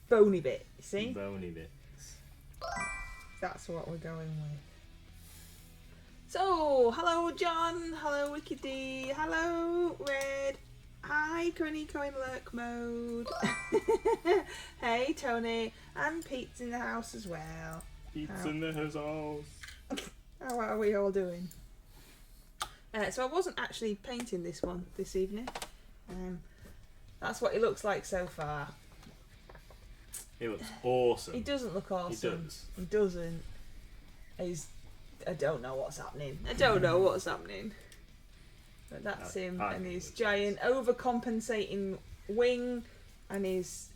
bony bit, you see? Bony bits. That's what we're going with. So, hello John, hello Wickedy, hello Red, hi Cronico in lurk mode. Hey Tony, and Pete's in the house as well. Pete's in the house. How are we all doing? So I wasn't actually painting this one this evening. That's what it looks like so far. It looks awesome. It doesn't look awesome. It does. It doesn't. I don't know what's happening. I don't know what's happening. But that's him and his giant overcompensating wing and his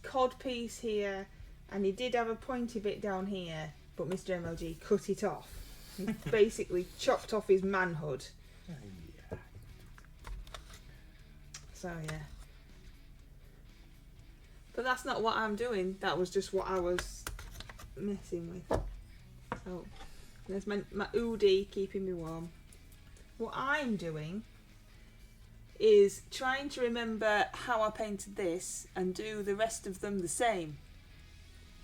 cod piece here. And he did have a pointy bit down here, but Mr MLG cut it off. He basically chopped off his manhood. Yeah. So yeah. But that's not what I'm doing. That was just what I was messing with. So there's my Oodie keeping me warm. What I'm doing is trying to remember how I painted this and do the rest of them the same.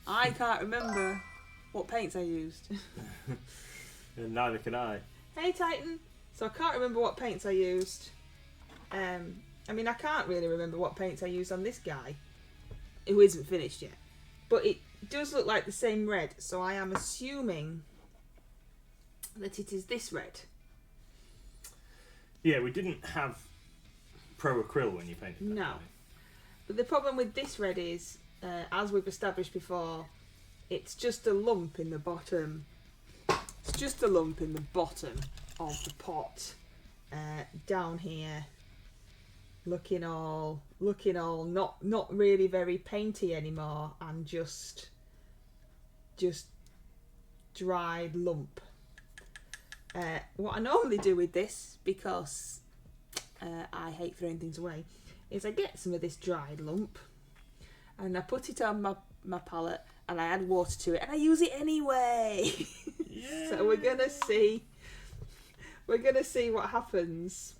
I can't remember what paints I used. And neither can I. Hey Titan! So I can't remember what paints I used. I mean, I can't really remember what paints I used on this guy, who isn't finished yet. But it does look like the same red, so I am assuming that it is this red. Yeah, we didn't have pro acryl when you painted that. No. But the problem with this red is, as we've established before, it's just a lump in the bottom. It's just a lump in the bottom of the pot, down here, looking all not really very painty anymore, and just dried lump. What I normally do with this, because I hate throwing things away, is I get some of this dried lump and I put it on my palette and I add water to it and I use it anyway. Yeah. So we're gonna see what happens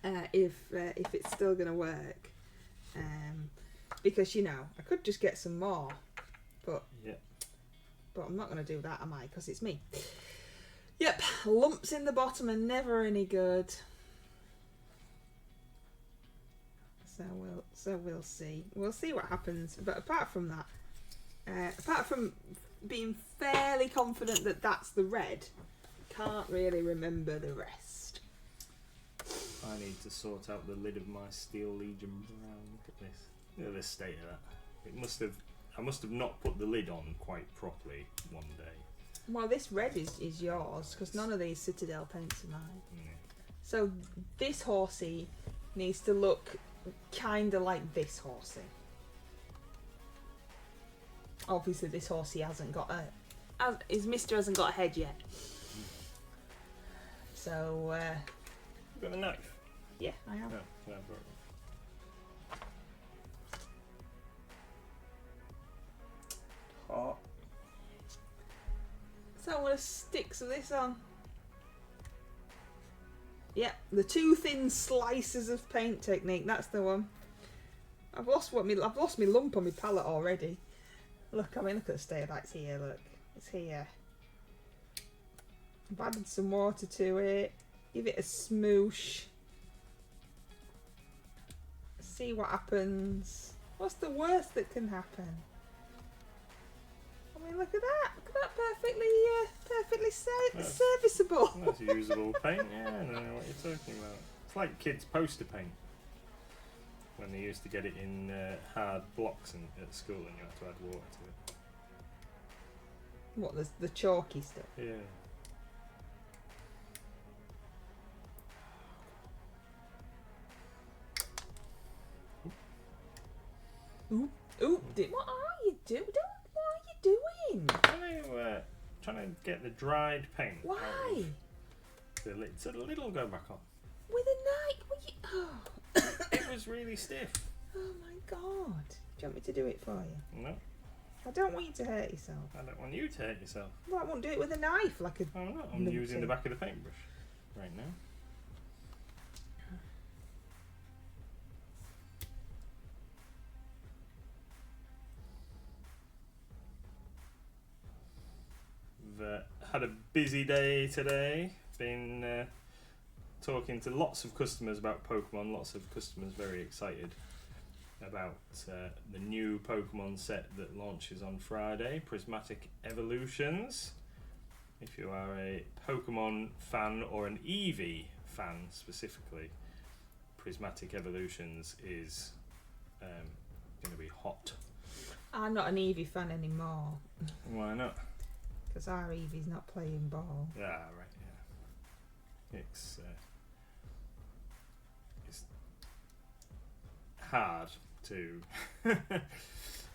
if it's still gonna work. Because I could just get some more, but I'm not gonna do that, am I? Because it's me. Yep, lumps in the bottom are never any good. So we'll see. We'll see what happens. But apart from that, apart from being fairly confident that that's the red, can't really remember the rest. I need to sort out the lid of my Steel Legion Brown. Look at this. Look at the state of that. I must have not put the lid on quite properly one day. Well, this red is yours, because none of these Citadel paints are mine. Yeah. So this horsey needs to look kind of like this horsey. Obviously this horsey hasn't got his Mister hasn't got a head yet. So You got a knife? yeah, I have. No, can I borrow it? Hot. So I'm going to stick some of this on. Yep, the two thin slices of paint technique, that's the one. I've lost my lump on my palette already. Look at the state of that. It's here, look. It's here. I've added some water to it. Give it a smoosh. See what happens. What's the worst that can happen? I mean, look at that. Look at that, perfectly serviceable. That's usable paint, yeah, I don't know what you're talking about. It's like kids' poster paint. When they used to get it in hard blocks at school and you had to add water to it. What, the chalky stuff? Yeah. Ooh, what are you doing? What are you doing? Trying to get the dried paint. Why? The lid, so the lid will go back on. With a knife? Oh. It was really stiff. Oh my god. Do you want me to do it for you? No, I don't want you to hurt yourself. I don't want you to hurt yourself. Well, I won't do it with a knife like a... I'm not. I'm using the back of the paintbrush right now. had a busy day today. Been talking to lots of customers about Pokemon. Lots of customers very excited about the new Pokemon set that launches on Friday, Prismatic Evolutions. If you are a Pokemon fan or an Eevee fan specifically, Prismatic Evolutions is going to be hot. I'm not an Eevee fan anymore. Why not? Because our Eevee's not playing ball. Ah, right, yeah. It's hard to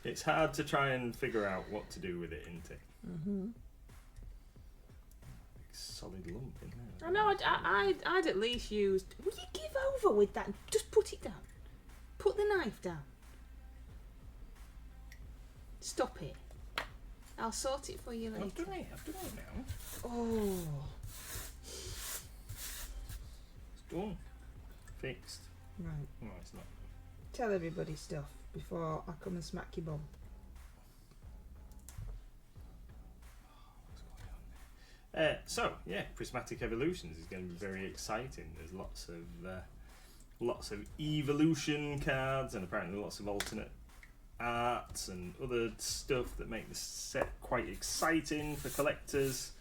it's hard to try and figure out what to do with it, isn't it? Mm-hmm. Solid lump in there. I know. I'd at least used. Will you give over with that? Just put it down. Put the knife down. Stop it. I'll sort it for you later. I've done it now. Oh. It's done. Fixed. Right. No, it's not. Tell everybody stuff before I come and smack your bum. So yeah, Prismatic Evolutions is going to be very exciting. There's lots of evolution cards and apparently lots of alternate arts and other stuff that make the set quite exciting for collectors.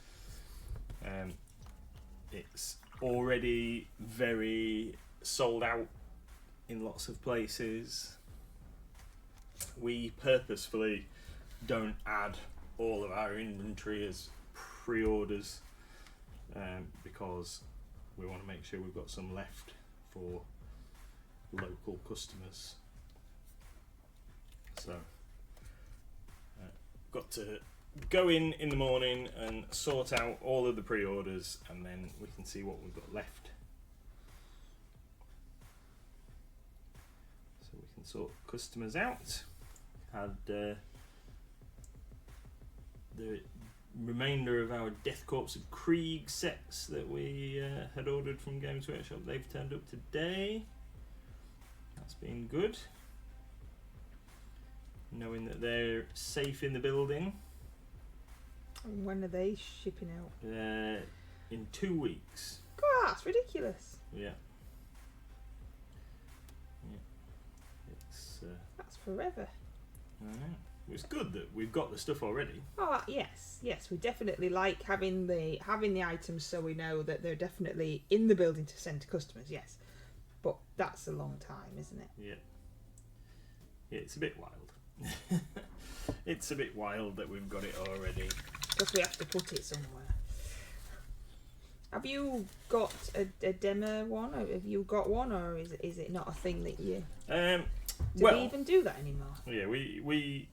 It's already very sold out in lots of places. We purposefully don't add all of our inventory as pre-orders because we want to make sure we've got some left for local customers. So got to go in the morning and sort out all of the pre-orders, and then we can see what we've got left. So we can sort customers out. Had the remainder of our Death Corps of Krieg sets that we had ordered from Games Workshop. They've turned up today. That's been good. Knowing that they're safe in the building. And when are they shipping out? In 2 weeks. God, that's ridiculous. Yeah. It's That's forever. it's good that we've got the stuff already. Oh yes, we definitely like having the items so we know that they're definitely in the building to send to customers. Yes, but that's a long time, isn't it? Yeah. Yeah, it's a bit wild. It's a bit wild that we've got it already. Because we have to put it somewhere. Have you got a demo one? Or have you got one, or is it not a thing that you? Do we even do that anymore? Yeah, we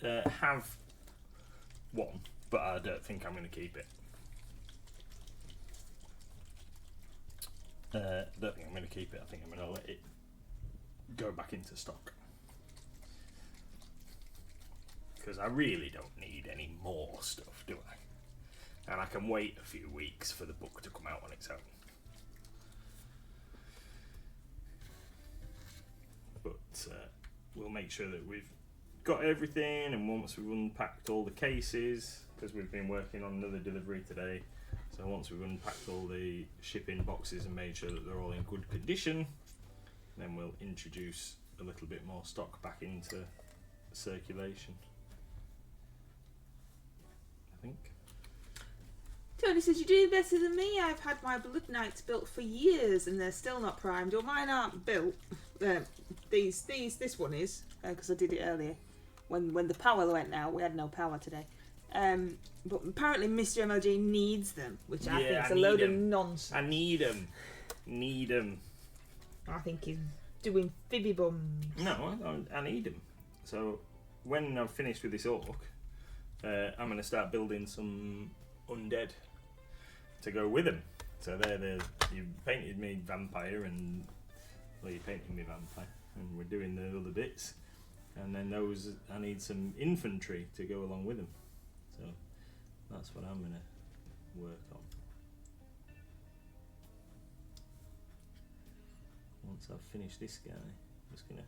have one, but I don't think I'm going to keep it. I don't think I'm going to keep it. I think I'm going to let it go back into stock. Because I really don't need any more stuff, do I? And I can wait a few weeks for the book to come out on its own. But we'll make sure that we've got everything, and once we've unpacked all the cases, because we've been working on another delivery today, so once we've unpacked all the shipping boxes and made sure that they're all in good condition, then we'll introduce a little bit more stock back into circulation. I think. Tony says, you're doing better than me. I've had my Blood Knights built for years and they're still not primed. Well, mine aren't built. This one is, because I did it earlier. When the power went out, we had no power today. But apparently Mr MLG needs them, which I think is a load of nonsense. I need them. I think he's doing fibby bums. No, I need them. So when I've finished with this orc, I'm going to start building some undead to go with them. So you painted me vampire, and you painted me vampire, and we're doing the other bits, and then those I need some infantry to go along with them. So that's what I'm going to work on. Once I've finished this guy, I'm just going to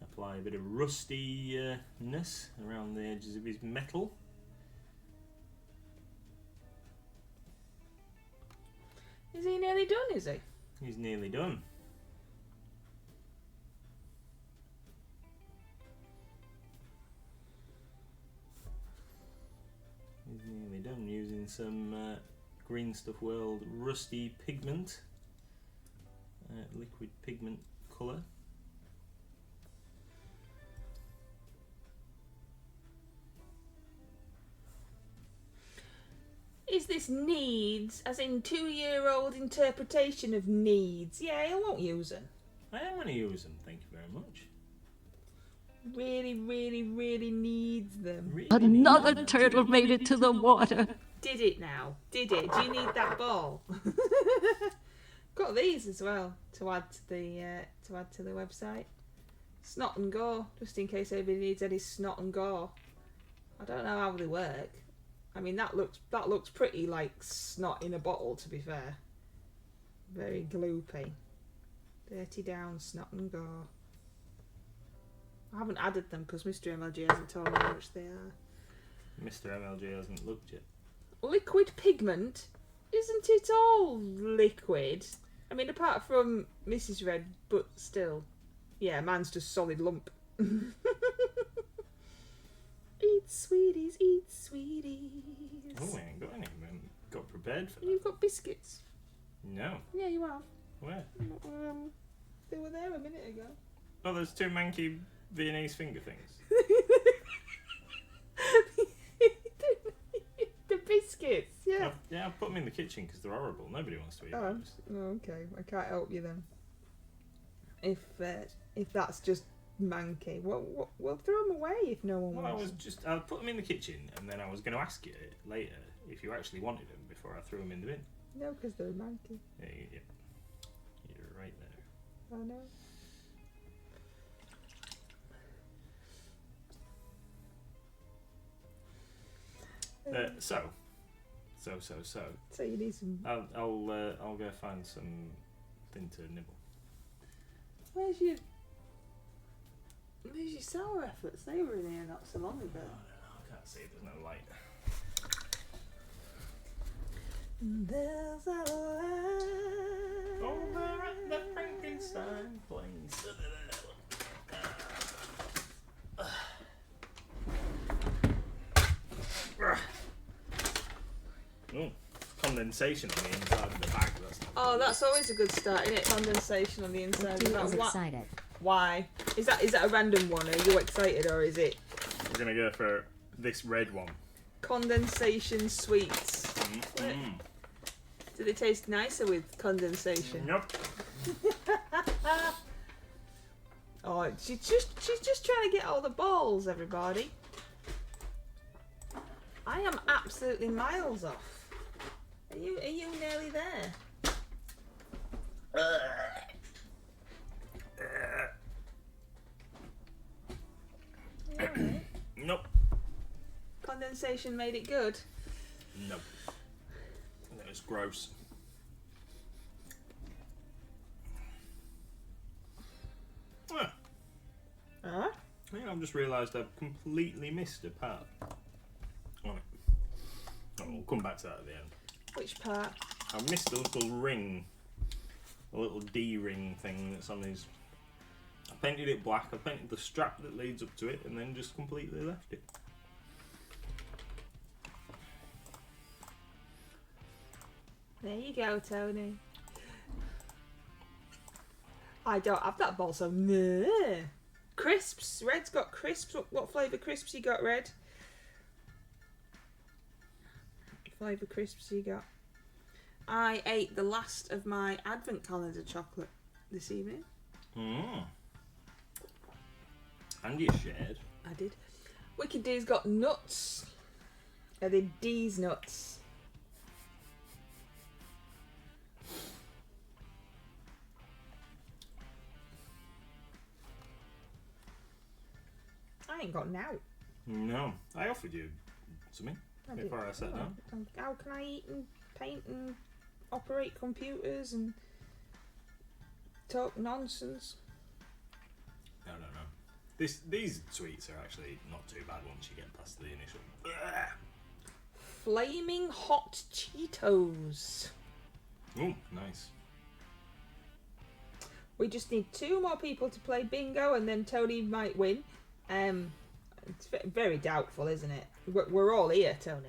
apply a bit of rustiness around the edges of his metal. Is he nearly done, is he? He's nearly done. He's nearly done using some Green Stuff World rusty pigment, liquid pigment colour. Is this needs, as in 2-year-old interpretation of needs? Yeah, I won't use them. I am going to use them, thank you very much. Really, really, really needs them. Really Another needs turtle made it to the water. Did it now? Did it? Do you need that ball? Got these as well to add to the website. Snot and gore, just in case anybody needs any snot and gore. I don't know how they work. I mean, that looks pretty like snot in a bottle, to be fair. Very gloopy. 30 down, snot and gore. I haven't added them because Mr MLG hasn't told me how much they are. Mr MLG hasn't looked yet. Liquid pigment? Isn't it all liquid? I mean, apart from Mrs Red, but still. Yeah, mine's just solid lump. Eat sweeties, eat sweeties. Oh, I ain't got any. I haven't got prepared for that. You've got biscuits. No. Yeah, you have. Where? They were there a minute ago. Oh, there's 2 manky Viennese finger things. The biscuits, yeah. I've put them in the kitchen because they're horrible. Nobody wants to eat those. Oh, okay. I can't help you then. If that's just manky, we'll throw them away if no one Well, wants. I put them in the kitchen, and then I was going to ask you later if you actually wanted them before I threw them in the bin. No, because they're manky. Yeah, you're right there. I know. So So you need some. I'll go find something to nibble. Where's your sour efforts? They were in here not so long ago. I can't see. There's no light. There's a light Over at the Frankenstein place. Oh, condensation on the inside of the bag. That's always a good start, isn't it? Condensation on the inside. He Of is that. excited. Why? Is that a random one? Are you excited, or is it We're gonna go for this red one. condensation sweets? Mm. Do they taste nicer with condensation? Nope. Oh, she's just trying to get all the balls, everybody. I am absolutely miles off. Are you nearly there? Alright. Nope. Condensation made it good. Nope. That was gross. Ah, Huh? I think I've just realised I've completely missed a part on it. Oh, we'll come back to that at the end. Which part? I missed a little ring, a little D-ring thing that's on his. I painted it black, I painted the strap that leads up to it, and then just completely left it. There you go, Tony. I don't have that ball, so meh. Crisps. Red's got crisps. What flavour crisps you got, Red? What flavour crisps you got? I ate the last of my advent calendar chocolate this evening. Mm. And you shared. I did. Wicked D's got nuts. Are they D's nuts? I ain't got now. No, I offered you something I before I sat down. How can I eat and paint and operate computers and talk nonsense? No. These sweets are actually not too bad once you get past the initial. Flaming hot Cheetos. Oh, nice. We just need 2 more people to play bingo, and then Tony might win. It's very doubtful, isn't it? We're all here, Tony.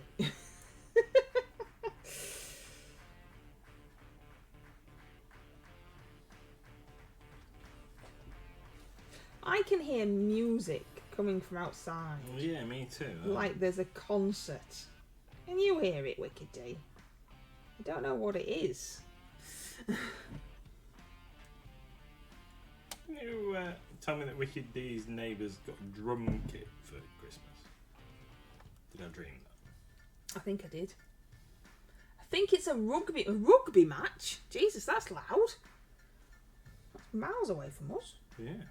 I can hear music coming from outside. Well, yeah, me too. Like there's a concert. Can you hear it, Wicked D? I don't know what it is. You tell me that Wicked D's neighbours got a drum kit for Christmas. Did I dream that? I think I did. I think it's a rugby match. Jesus, that's loud. That's miles away from us. Yeah.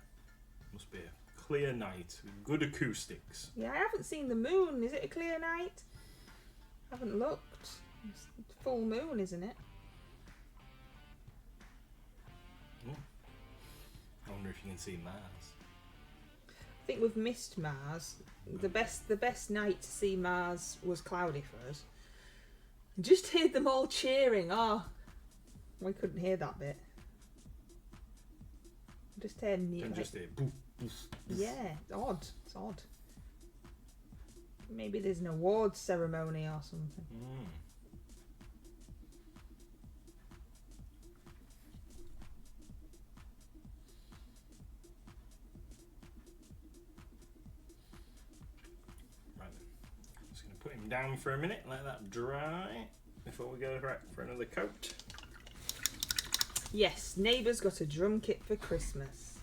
Must be a clear night with good acoustics. Yeah, I haven't seen the moon. Is it a clear night? I haven't looked. It's full moon, isn't it? I wonder if you can see Mars. I think we've missed Mars. The best night to see Mars was cloudy for us. Just heard them all cheering. Oh, we couldn't hear that bit. Just heard And just hear boof, boof, boof. Yeah, it's odd. It's odd. Maybe there's an awards ceremony or something. Right then. Just going to put him down for a minute, let that dry before we go for another coat. Yes, neighbours got a drum kit for Christmas.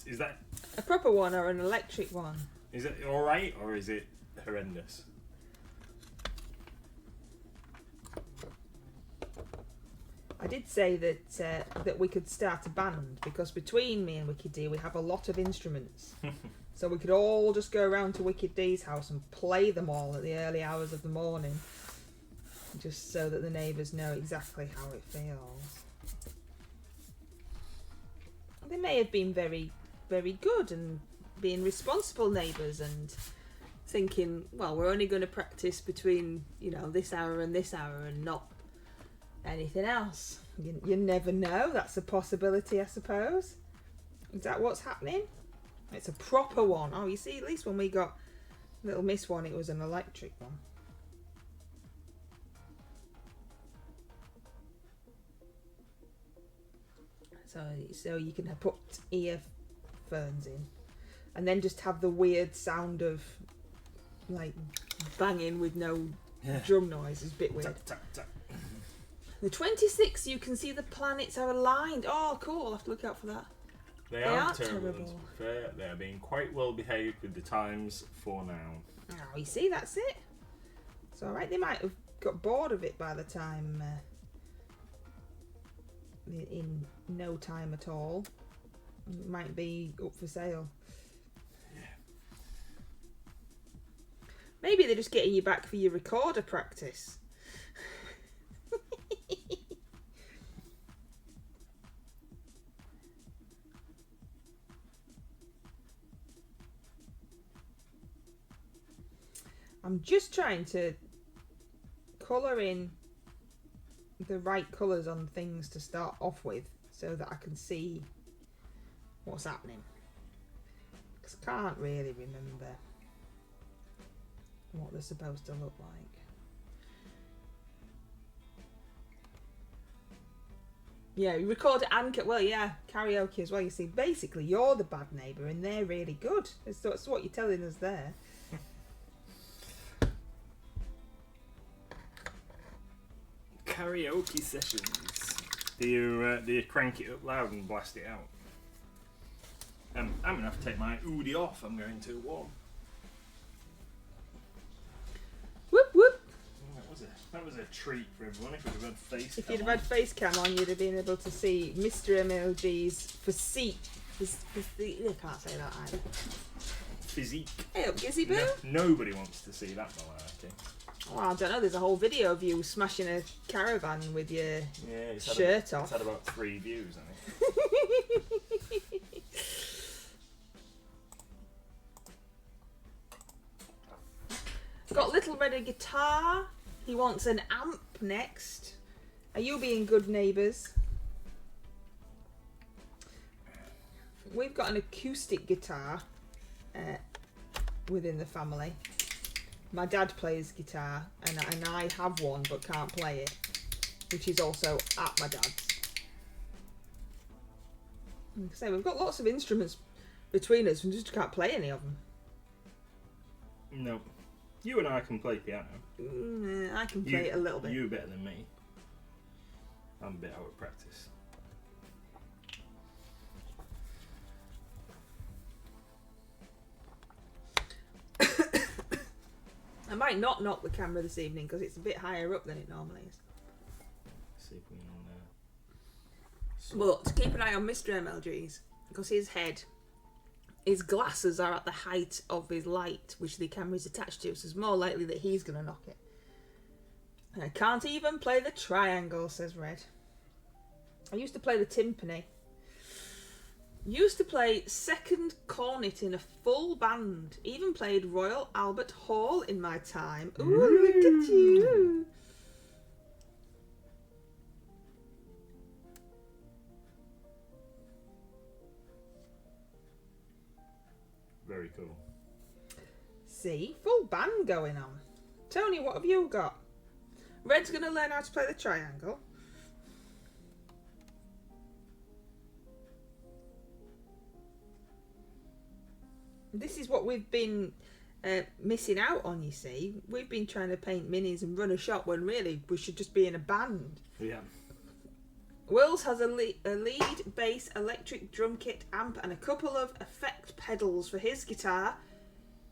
Is that? A proper one or an electric one? Is it all right or is it horrendous? I did say that we could start a band because between me and Wicked D we have a lot of instruments. So we could all just go around to Wicked D's house and play them all at the early hours of the morning. Just so that the neighbours know exactly how it feels. They may have been very, very good and being responsible neighbours and thinking, well, we're only going to practice between, this hour and not anything else. You never know. That's a possibility, I suppose. Is that what's happening? It's a proper one. Oh, you see, at least when we got Little Miss one, it was an electric one. So you can put earphones in and then just have the weird sound of like banging with no drum noise. Is a bit weird. Tap, tap, tap. The 26th, you can see the planets are aligned. Oh, cool. I'll have to look out for that. They aren't terrible. To be fair, they're being quite well behaved with the times for now. Oh, you see, that's it. It's alright. They might have got bored of it by the time... in no time at all. It might be up for sale. Yeah. Maybe they're just getting you back for your recorder practice. I'm just trying to colour in the right colours on things to start off with so that I can see what's happening, because I can't really remember what they're supposed to look like. Yeah, you record it and karaoke as well. You see, basically you're the bad neighbour and they're really good. That's what you're telling us there. Karaoke sessions. Do you crank it up loud and blast it out? I'm gonna have to take my hoodie off. I'm going too warm. Whoop whoop. That was a treat for everyone. If you'd have had face. If you'd have had face cam on, you'd have been able to see Mr MLG's physique. I can't say that either. Physique. Hey up, Gizzy Boo. Nobody wants to see that malarkey. Well, I don't know. There's a whole video of you smashing a caravan with your shirt off. It's had about 3 views, I think. Got Little Red a guitar. He wants an amp next. Are you being good neighbours? We've got an acoustic guitar within the family. My dad plays guitar, and I have one but can't play it, which is also at my dad's. Like I say, we've got lots of instruments between us, and just can't play any of them. No. You and I can play piano. I can play it a little bit. You better than me. I'm a bit out of practice. I might not knock the camera this evening because it's a bit higher up than it normally is. See if we can. But keep an eye on Mr MLG's, because his glasses are at the height of his light, which the camera is attached to, so it's more likely that he's going to knock it. And I can't even play the triangle, says Red. I used to play the timpani. Used to play second cornet in a full band. Even played Royal Albert Hall in my time. Ooh, look at you. Very cool. See, full band going on. Tony, what have you got? Red's going to learn how to play the triangle. This is what we've been missing out on, you see. We've been trying to paint minis and run a shop when really we should just be in a band. Yeah. Wills has a lead bass, electric drum kit, amp and a couple of effect pedals for his guitar.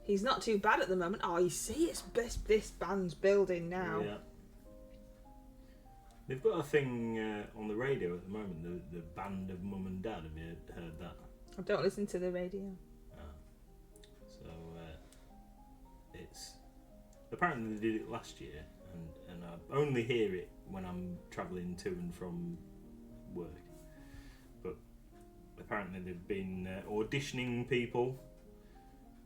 He's not too bad at the moment. Oh, you see, it's best this band's building now. Yeah. They've got a thing on the radio at the moment, the Band of Mum and Dad. Have you heard that? I don't listen to the radio. So it's apparently they did it last year, and I only hear it when I'm travelling to and from work. But apparently they've been auditioning people,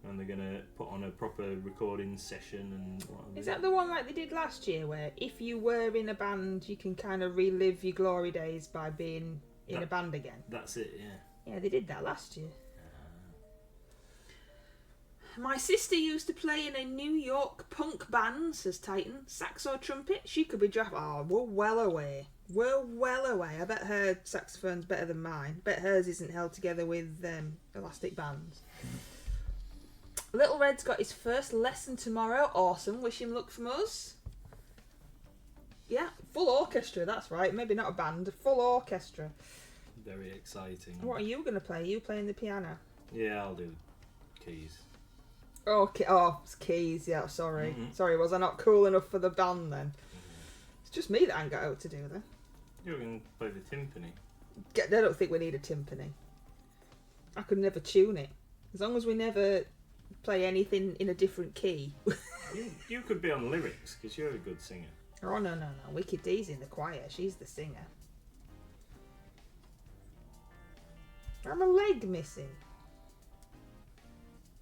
and they're gonna put on a proper recording session. And is that the one like they did last year, where if you were in a band, you can kind of relive your glory days by being in a band again? That's it, yeah. Yeah, they did that last year. My sister used to play in a New York punk band, says Titan. Saxo trumpet, she could be drafted. Oh, we're well away. We're well away. I bet her saxophone's better than mine. Bet hers isn't held together with elastic bands. Little Red's got his first lesson tomorrow. Awesome. Wish him luck from us. Yeah, full orchestra, that's right. Maybe not a band, a full orchestra. Very exciting. What are you going to play? Are you playing the piano? Yeah, I'll do keys. Okay. Oh, it's keys. Yeah, sorry. Sorry, was I not cool enough for the band then? It's just me that I ain't got out to do then. You can play the timpani. I don't think we need a timpani. I could never tune it. As long as we never play anything in a different key. You could be on lyrics, because you're a good singer. Oh, no. Wicked D's in the choir. She's the singer. I'm a leg missing.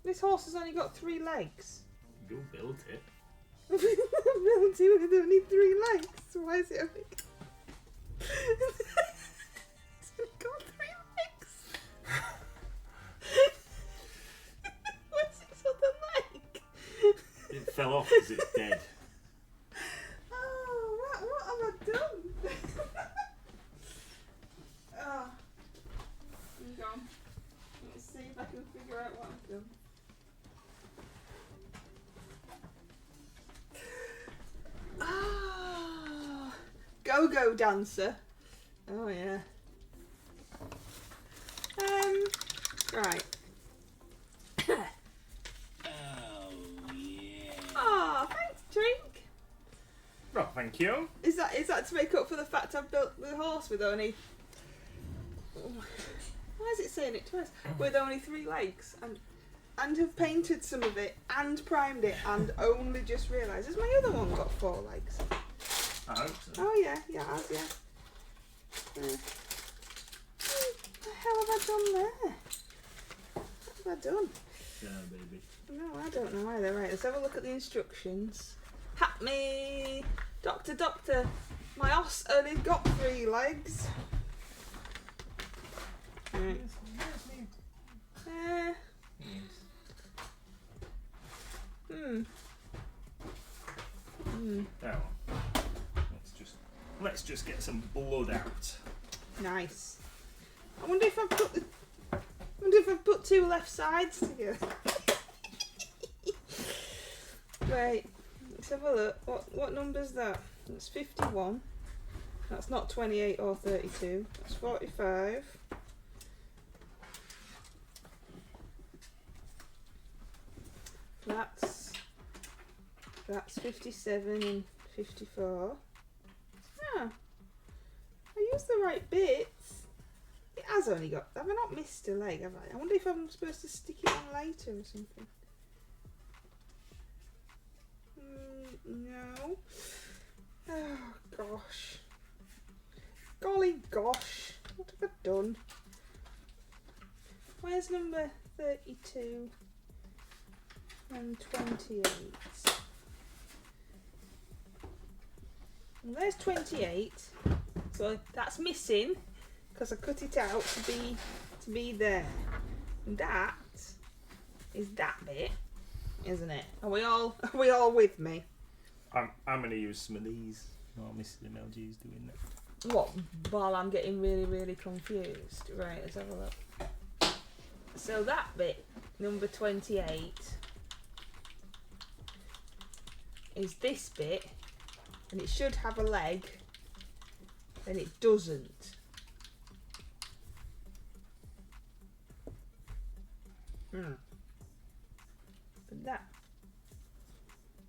This horse has only got 3 legs. You built it. Built it with only 3 legs. Why is it only... It's only got 3 legs. Where's its other leg? It fell off because it's dead. Oh, what have I done? Oh. Hang on. Let's see if I can figure out what I've done. Ah, go-go dancer. Oh yeah. Right. Oh, thanks, Drink. Well, thank you. Is that to make up for the fact I've built the horse with only... Why is it saying it twice? With only 3 legs, and have painted some of it and primed it and only just realised. Has my other one got 4 legs? I hope so. Oh yeah, it has, yeah. What the hell have I done there? What have I done? Yeah, baby. No, I don't know either. Right, let's have a look at the instructions. Hat me! Doctor! My horse only got 3 legs. Right. Now, let's just get some blood out. Nice. I wonder if I've put 2 left sides together. Right. Let's have a look. What number's that? That's 51. That's not 28 or 32. That's 45. That's 57 and 54. Ah, I used the right bits. It has only got. Have I not missed a leg? Have I? I wonder if I'm supposed to stick it on later or something. No. Oh gosh. Golly gosh. What have I done? Where's number 32 and 28? Well, there's 28. So that's missing because I cut it out to be there. And that is that bit, isn't it? Are we all with me? I'm going to use some of these. Oh, Mr MLG is doing that. What? While I'm getting really confused. Right, let's have a look. So that bit, number 28, is this bit, and it should have a leg, and it doesn't. But that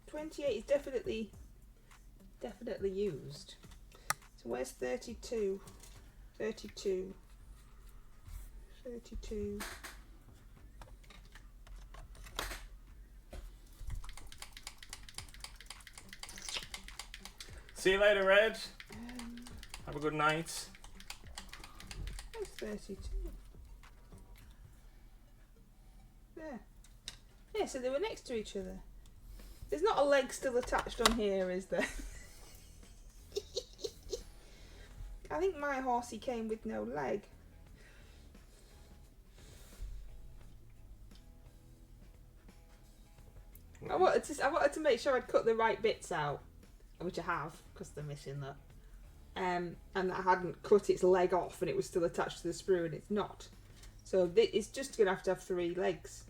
28 is definitely used. So where's 32? 32. See you later, Red. Have a good night. Where's 32? There. Yeah, so they were next to each other. There's not a leg still attached on here, is there? I think my horsey came with no leg. I wanted to make sure I'd cut the right bits out, which I have, because they're missing that. And I hadn't cut its leg off and it was still attached to the sprue, and it's not. So it's just going to have 3 legs.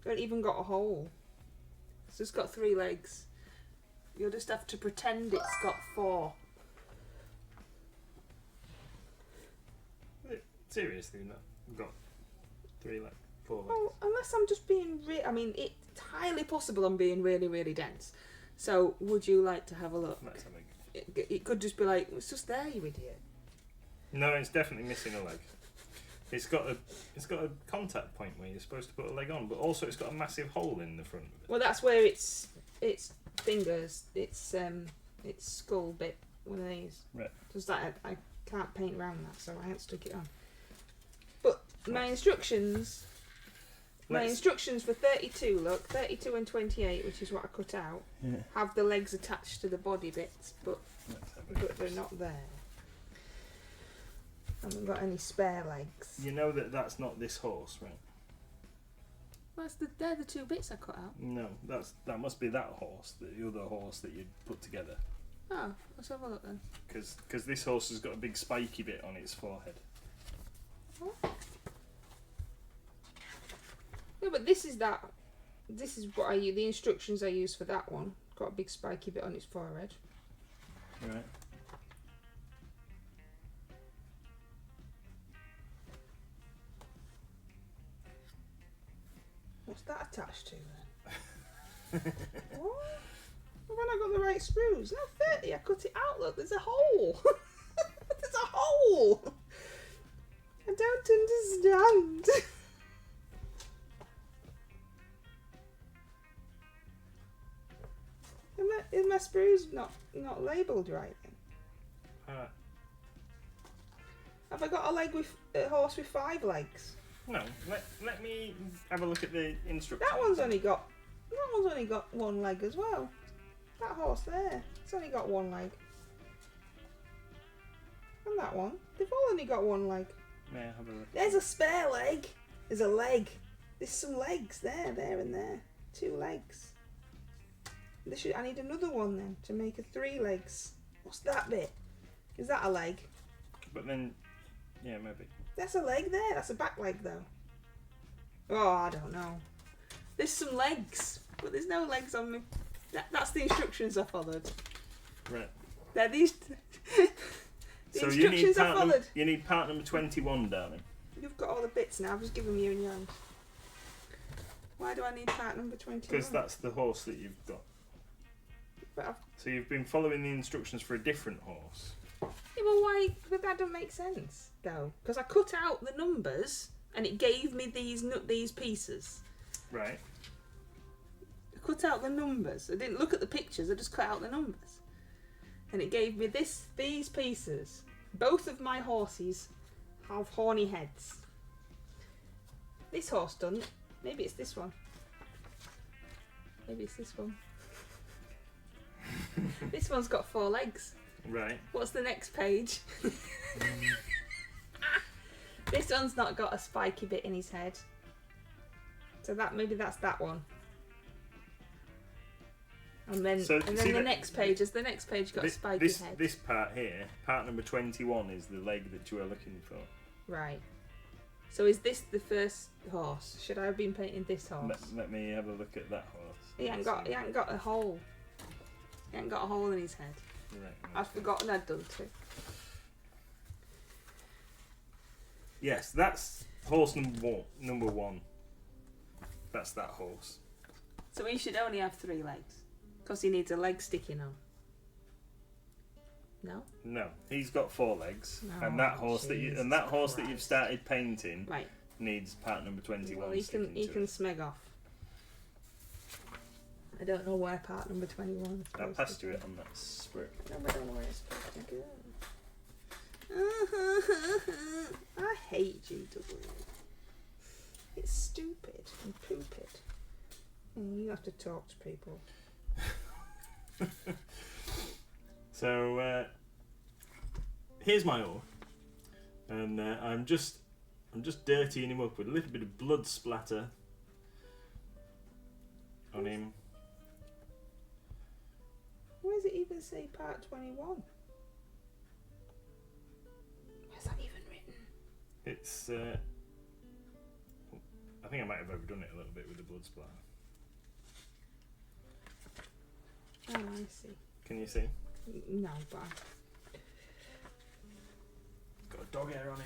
It hasn't even got a hole. It's just got 3 legs. You'll just have to pretend it's got 4. Seriously, no? I've got 4 legs. Well, unless I'm just being I mean, it's highly possible I'm being really dense. So, would you like to have a look? Let's have a It could just be like, it's just there, you idiot. No, it's definitely missing a leg. It's got a contact point where you're supposed to put a leg on, but also it's got a massive hole in the front of it. Well, that's where its fingers, its skull bit, one of these. Right. Just that I can't paint around that, so I haven't stuck it on. But my instructions for 32, look, 32 and 28, which is what I cut out, have the legs attached to the body bits, but they're not there. I haven't got any spare legs. You know that's not this horse, right? Well, they're the 2 bits I cut out. No, that must be that horse, the other horse that you put together. Oh, let's have a look then. Because this horse has got a big spiky bit on its forehead. What? No, but this is what I use. The instructions I use for that one. Got a big spiky bit on its forehead. Right. What's that attached to then? What? Have I not got the right sprues? No, 30. I cut it out. Look, there's a hole. There's a hole. I don't understand. Is my sprues not labelled right then? Have I got a horse with 5 legs? No, let me have a look at the instructions. That one's only got 1 leg as well. That horse there, it's only got one leg. And that one, they've all only got one leg. May I have a look? There's a spare leg. There's a leg. There's some legs there, and there. 2 legs. I need another one then to make a 3 legs. What's that bit? Is that a leg? But then, yeah, maybe. That's a leg there. That's a back leg though. Oh, I don't know. There's some legs, but there's no legs on me. That's the instructions I followed. Right. They're these. The So instructions I followed. you need part number 21, darling. You've got all the bits now. I've just given you in your hand. Why do I need part number 21? Because that's the horse that you've got. But So you've been following the instructions for a different horse. yeah, well, why? But that doesn't make sense, though. Because I cut out the numbers, and it gave me these pieces. Right. I cut out the numbers. I didn't look at the pictures. I just cut out the numbers, and it gave me these pieces. Both of my horses have horny heads. This horse doesn't. Maybe it's this one. Maybe it's this one. This one's got 4 legs. Right. What's the next page? This one's not got a spiky bit in his head. So maybe that's that one. And then the next page, has the next page got a spiky head? This part here, part number 21, is the leg that you are looking for. Right. So is this the first horse? Should I have been painting this horse? Let me have a look at that horse. He ain't got a hole. He ain't got a hole in his head. Right. I've forgotten I'd done 2. Yes, that's horse number 1. That's that horse. So he should only have 3 legs. Because he needs a leg sticking on. No? No, he's got 4 legs, Oh, and that horse that Jesus you've started painting Right. needs part number 21. Well, he sticking can to it. smeg off. I don't know where part number 21 is. I passed you it on that script. No, I don't know where it's supposed to go. I hate GW. It's stupid and poopid. And you have to talk to people. So here's my oar, and I'm just dirtying him up with a little bit of blood splatter on him. Where does it even say part 21? Where's that even written? It's I think I might have overdone it a little bit with the blood splatter. Oh, I see. Can you see? No, but Got a dog hair on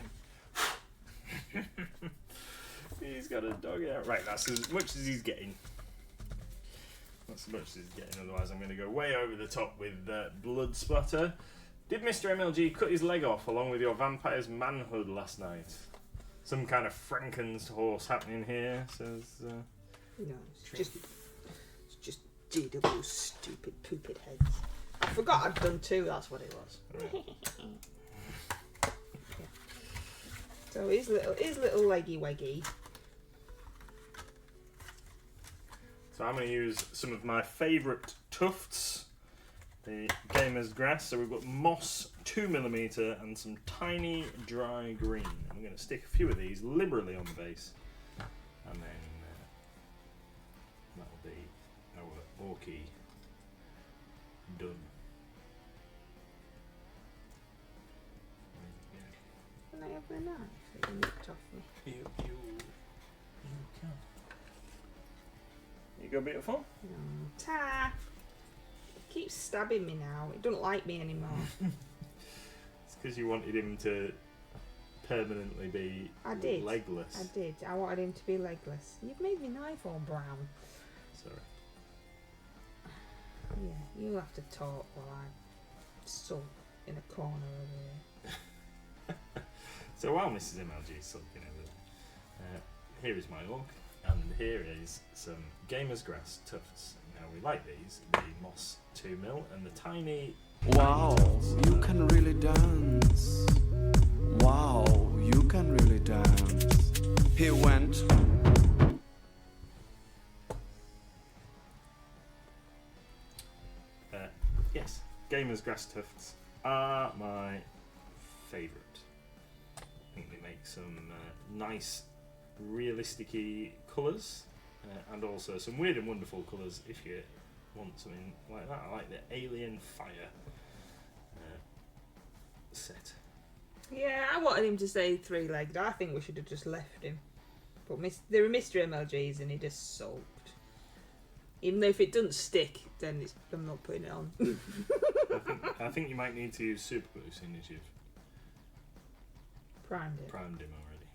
him. He's got a dog hair. Right, that's as much as he's getting. That's as much as he's getting, otherwise I'm going to go way over the top with blood splatter. Did Mr MLG cut his leg off along with your vampire's manhood last night? Some kind of Franken's horse happening here, says... no, it's just GW stupid pooped heads. I forgot I'd done 2, that's what it was. Right. Yeah. So his little leggy weggy. So I'm going to use some of my favourite tufts, the Gamer's Grass. So we've got moss 2mm and some tiny dry green. I'm going to stick a few of these liberally on the base, and then that'll be our orky done. Can I have the knife that you nicked off me? You can. You go, beautiful. No. Ta! It keeps stabbing me now. It doesn't like me anymore. It's because you wanted him to permanently be legless. I did. I wanted him to be legless. You've made me knife all brown. Sorry. Yeah, you'll have to talk while I sulk in a corner over here. So while Mrs MLG is sulking over there, here is my orc, and here is some Gamer's Grass tufts. Now we like these, the moss 2mm and the tiny... Wow, you can really dance. Wow, you can really dance. He went. Gamers grass tufts are my favourite. I think they make some nice, realistic-y colours, and also some weird and wonderful colours if you want something like that. I like the Alien Fire set. Yeah, I wanted him to say three-legged. I think we should have just left him. But there are Mr MLGs and he just sulked. Even though if it doesn't stick, then I'm not putting it on. I think you might need to use super glue soon as you've Primed it. primed him already.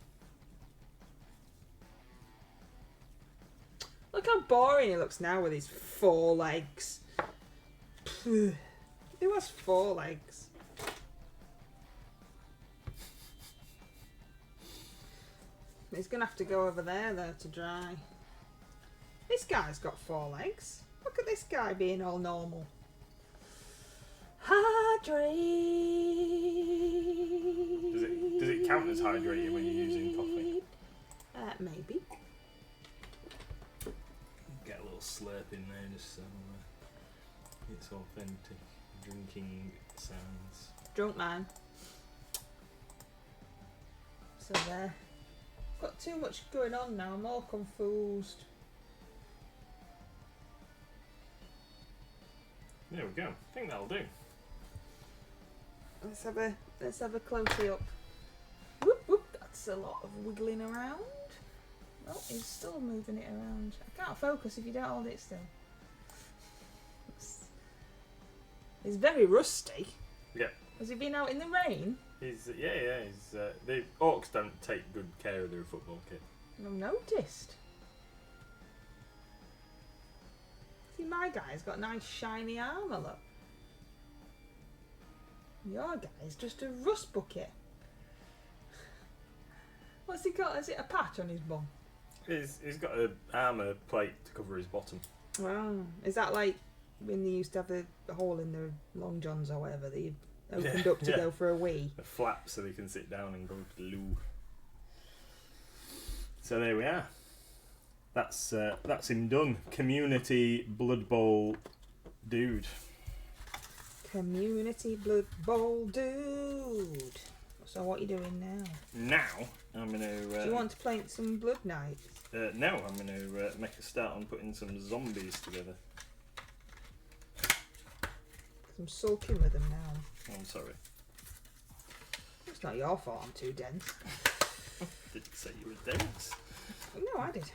Look how boring he looks now with his 4 legs. Who has 4 legs? He's going to have to go over there, though, to dry. This guy's got 4 legs. Look at this guy being all normal. Hydrate. Does it count as hydrating when you're using coffee? Maybe. Get a little slurp in there just so it's authentic drinking sounds. Drunk man. So there. Got too much going on now. I'm all confused. There we go. I think that'll do. Let's have a closey up. Whoop whoop. That's a lot of wiggling around. Oh, he's still moving it around. I can't focus if you don't hold it still. It's very rusty. Yeah. Has he been out in the rain? He's the orcs don't take good care of their football kit. I've noticed. See, my guy's got nice shiny armour, look. Your guy's just a rust bucket. What's he got? Is it a patch on his bum? He's got an armour plate to cover his bottom. Wow. Is that like when they used to have a hole in their long johns or whatever that you opened up to go for a wee? A flap so they can sit down and go to the loo. So there we are. That's him done. Community Blood Bowl dude. Community Blood Bowl dude. So what are you doing now? Now I'm gonna. Do you want to paint some Blood Knights? No, I'm gonna make a start on putting some zombies together. I'm sulking with them now. Oh, I'm sorry. It's not your fault I'm too dense. Didn't say you were dense. No, I did.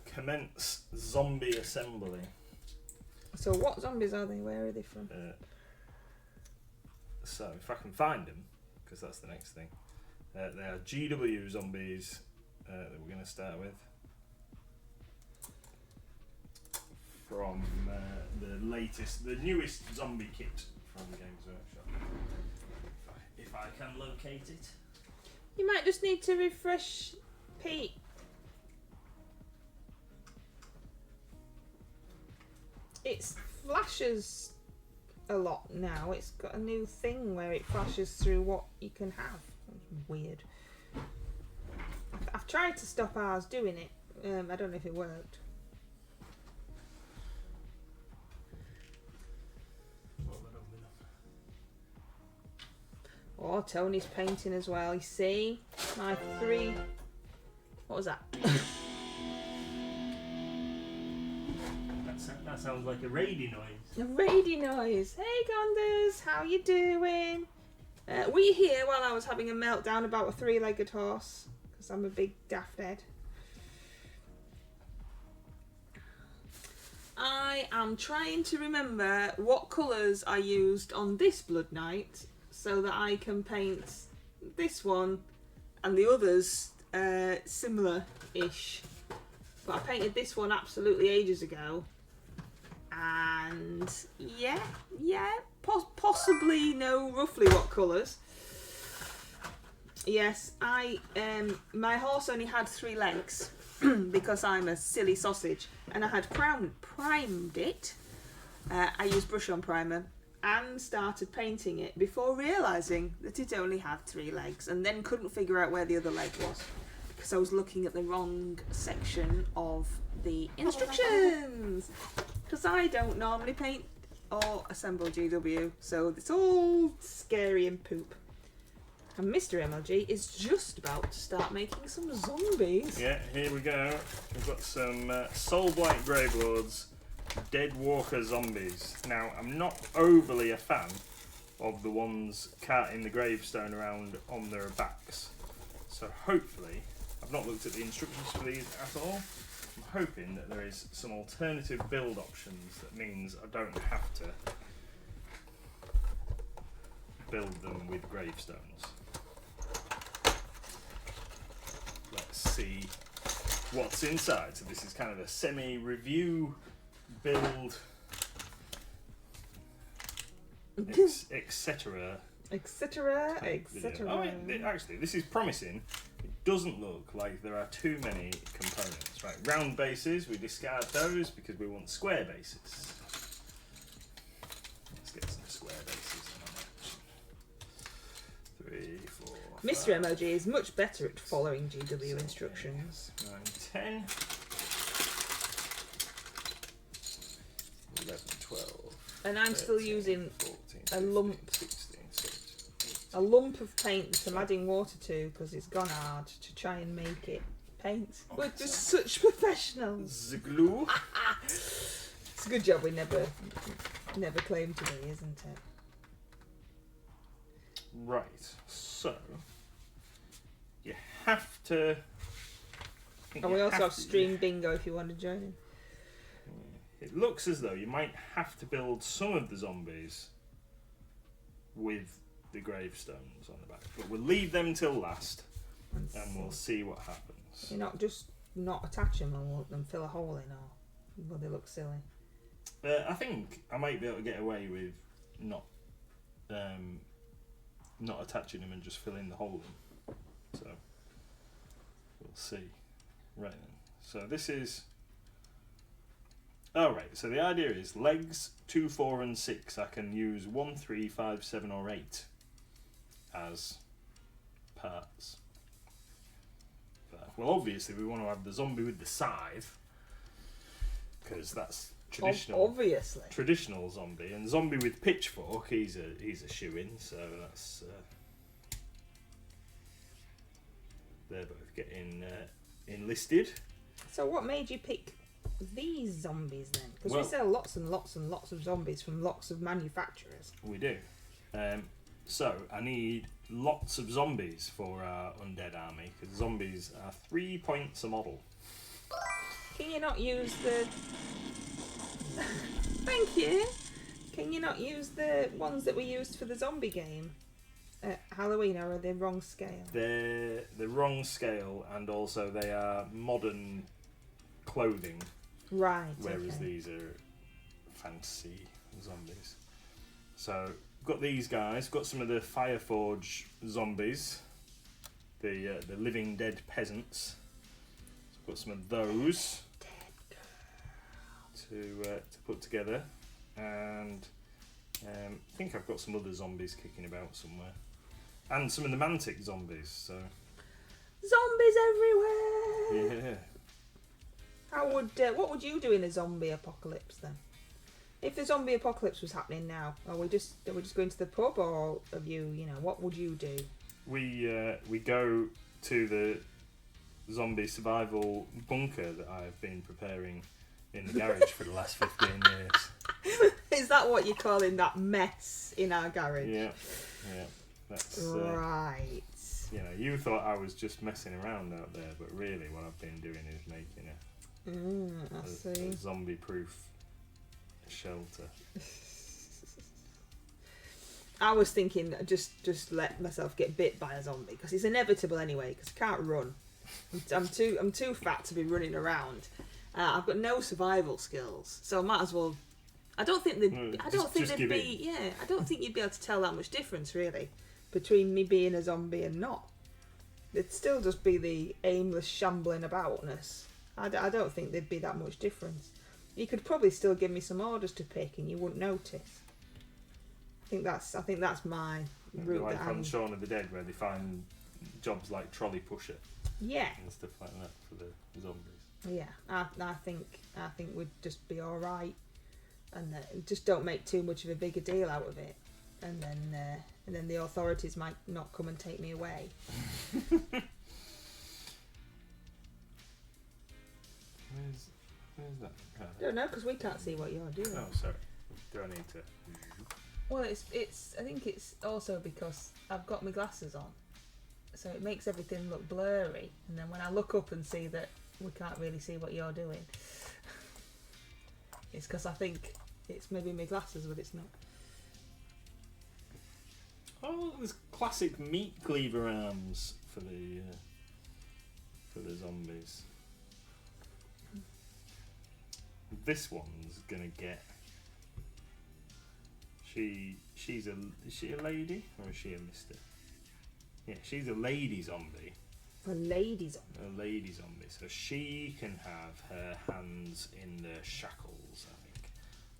Commence zombie assembly. So what zombies are they? Where are they from? So if I can find them, because that's the next thing. They are GW zombies that we're going to start with. From the newest zombie kit from Games Workshop. If I can locate it. You might just need to refresh Pete. It flashes a lot now. It's got a new thing where it flashes through what you can have. It's weird. I've tried to stop ours doing it. I don't know if it worked. Oh, Tony's painting as well. You see? My 3... What was that? That sounds like a raidy noise. A raidy noise. Hey Gonders, how you doing? Were you here while I was having a meltdown about a 3-legged horse? Because I'm a big daft head. I am trying to remember what colours I used on this Blood Knight so that I can paint this one and the others similar-ish. But I painted this one absolutely ages ago. And yeah, possibly know roughly what colours. Yes, my horse only had 3 legs because I'm a silly sausage, and I had primed it. I used brush on primer and started painting it before realising that it only had 3 legs, and then couldn't figure out where the other leg was because I was looking at the wrong section of the instructions. Because I don't normally paint or assemble GW, so it's all scary and poop. And Mr MLG is just about to start making some zombies. Yeah, here we go. We've got some Soulblight Gravelords, Dead Walker zombies. Now, I'm not overly a fan of the ones carting the gravestone around on their backs. So hopefully, I've not looked at the instructions for these at all. I'm hoping that there is some alternative build options that means I don't have to build them with gravestones. Let's see what's inside. So this is kind of a semi-review build, etc. Etc. Oh, actually, this is promising. It doesn't look like there are too many components. Right, round bases, we discard those because we want square bases. Let's get some square bases on action. 3, 4, Mr MLG is much better at following GW instructions. 9, 10, 11, 12. And I'm still 13, using 14, a 15, lump. 16, 17, a lump of paint that I'm adding water to because it's gone hard to try and make it paint. We're just such professionals. the glue. It's a good job we never claimed to be, isn't it? Right, so you have to. And we also have stream bingo if you want to join in. It looks as though you might have to build some of the zombies with the gravestones on the back, but we'll leave them till last, and we'll see what happens. You're not just not attach them and let them fill a hole in, or will they look silly? I think I might be able to get away with not attaching them and just filling the hole in. So we'll see. Right then. So this is. Oh right. So the idea is legs 2, 4, and 6. I can use 1, 3, 5, 7, or 8 as parts. Well, obviously we want to have the zombie with the scythe because that's traditional. Obviously. Traditional zombie, and zombie with pitchfork. He's a shoe-in. So that's they're both getting enlisted. So what made you pick these zombies then? Because Well- we sell lots and lots and lots of zombies from lots of manufacturers. We do. So I need lots of zombies for our undead army because zombies are 3 points a model. Can you not use the... Thank you! Can you not use the ones that we used for the zombie game at Halloween, or are they wrong scale? They're the wrong scale, and also they are modern clothing, Right, whereas okay. these are fancy zombies. So got these guys. Got some of the Fireforge zombies, the living dead peasants. So got some of those to put together, and I think I've got some other zombies kicking about somewhere, and some of the Mantic zombies. So Zombies everywhere! yeah. What would you do in a zombie apocalypse then? If the zombie apocalypse was happening now, are we just going to the pub, or have you know, what would you do? We go to the zombie survival bunker that I've been preparing in the garage for the last 15 years. Is that what you're calling that mess in our garage? Yeah. That's right. you know, you thought I was just messing around out there, but really what I've been doing is making I see. a zombie-proof shelter. I was thinking just let myself get bit by a zombie because it's inevitable anyway. Because I can't run. I'm too fat to be running around. I've got no survival skills, so I might as well. I don't think they'd. I don't think they'd be. Yeah, I don't think you'd be able to tell that much difference really between me being a zombie and not. It'd still just be the aimless shambling aboutness. I don't think there'd be that much difference. You could probably still give me some orders to pick and you wouldn't notice. I think that's my route. Like that on Shaun of the Dead, where they find jobs like trolley pusher yeah, and stuff like that for the zombies. yeah. I think we'd just be all right. and just don't make too much of a bigger deal out of it, and then the authorities might not come and take me away. Where's that? I don't know, because we can't see what you're doing. Oh, sorry. Do I need to? Well, it's. I think it's also because I've got my glasses on, so it makes everything look blurry. And then when I look up and see that we can't really see what you're doing, it's because I think it's maybe my glasses, but it's not. Oh, there's classic meat cleaver arms for the zombies. This one's gonna get. Is she a lady or is she a mister? Yeah, she's a lady zombie. A lady zombie. A lady zombie. So she can have her hands in the shackles, I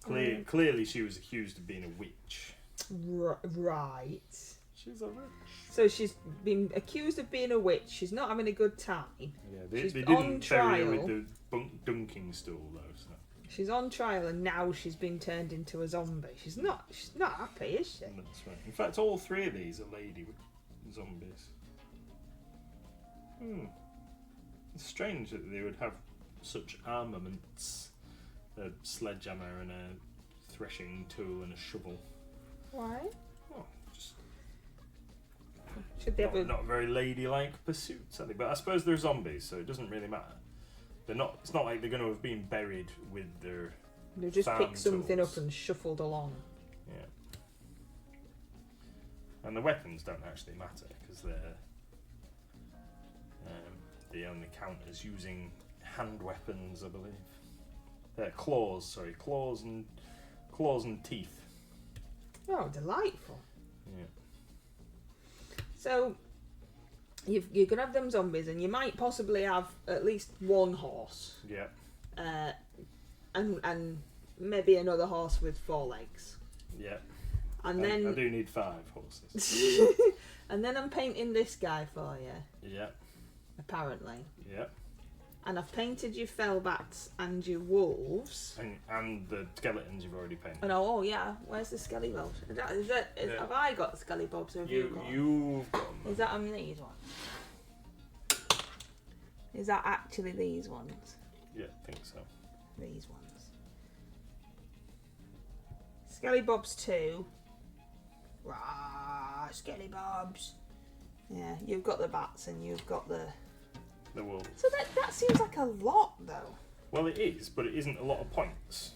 think. Clearly she was accused of being a witch. Right. She's a witch. So she's been accused of being a witch. She's not having a good time. Yeah, they She's didn't on bury her trial. with the dunking stool though. So. She's on trial and now she's been turned into a zombie. She's not happy, is she? That's right. In fact, all three of these are lady zombies. It's strange that they would have such armaments: a sledgehammer and a threshing tool and a shovel. Why? Oh, just Should they have a... not very ladylike pursuits, are they? But I suppose they're zombies, so it doesn't really matter. They're not. It's not like they're going to have been buried with their. They just farm picked something tools. up and shuffled along. Yeah. And the weapons don't actually matter because they only count as using hand weapons, I believe. Claws and teeth. Oh, delightful. Yeah. So, you're going to have them zombies, and you might possibly have at least one horse. Yeah. And maybe another horse with 4 legs. Yeah. And I then... do need 5 horses. And then I'm painting this guy for you, Yeah. apparently. Yeah. And I've painted your fellbats and your wolves. And the skeletons you've already painted. And oh yeah, where's the skelly bobs? Yeah. Have I got the skelly bobs or have you got them? You've got them. Is that on these ones? Is that actually these ones? Yeah, I think so. These ones. Skelly bobs 2. Rah, skelly bobs. Yeah, you've got the bats and you've got the wolves. So that seems like a lot, though. Well, it is, but it isn't a lot of points.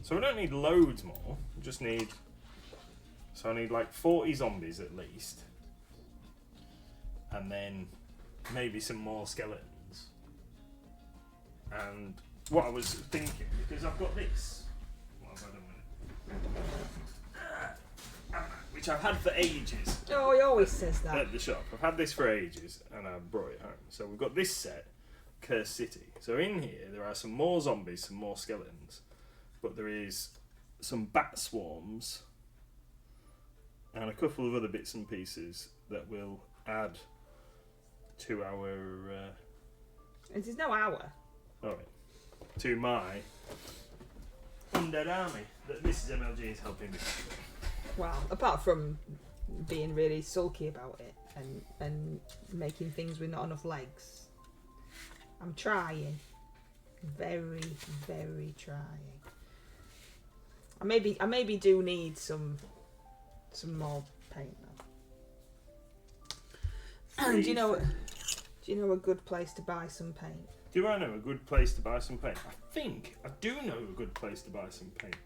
So we don't need loads more. We just need... So I need like 40 zombies at least. And then maybe some more skeletons. And what I was thinking, because I've got this. What have I done with it? Which I've had for ages. Oh, he always says that. At the shop. I've had this for ages and I brought it home. So we've got this set, Cursed City. So in here there are some more zombies, some more skeletons, but there is some bat swarms and a couple of other bits and pieces that will add to our It is no hour. to my undead army that Mrs MLG is helping me. Well, apart from being really sulky about it and making things with not enough legs, I'm trying. Very, very trying. I maybe do need some more paint though. Do you know a good place to buy some paint? Do I know a good place to buy some paint? I think I do know a good place to buy some paint.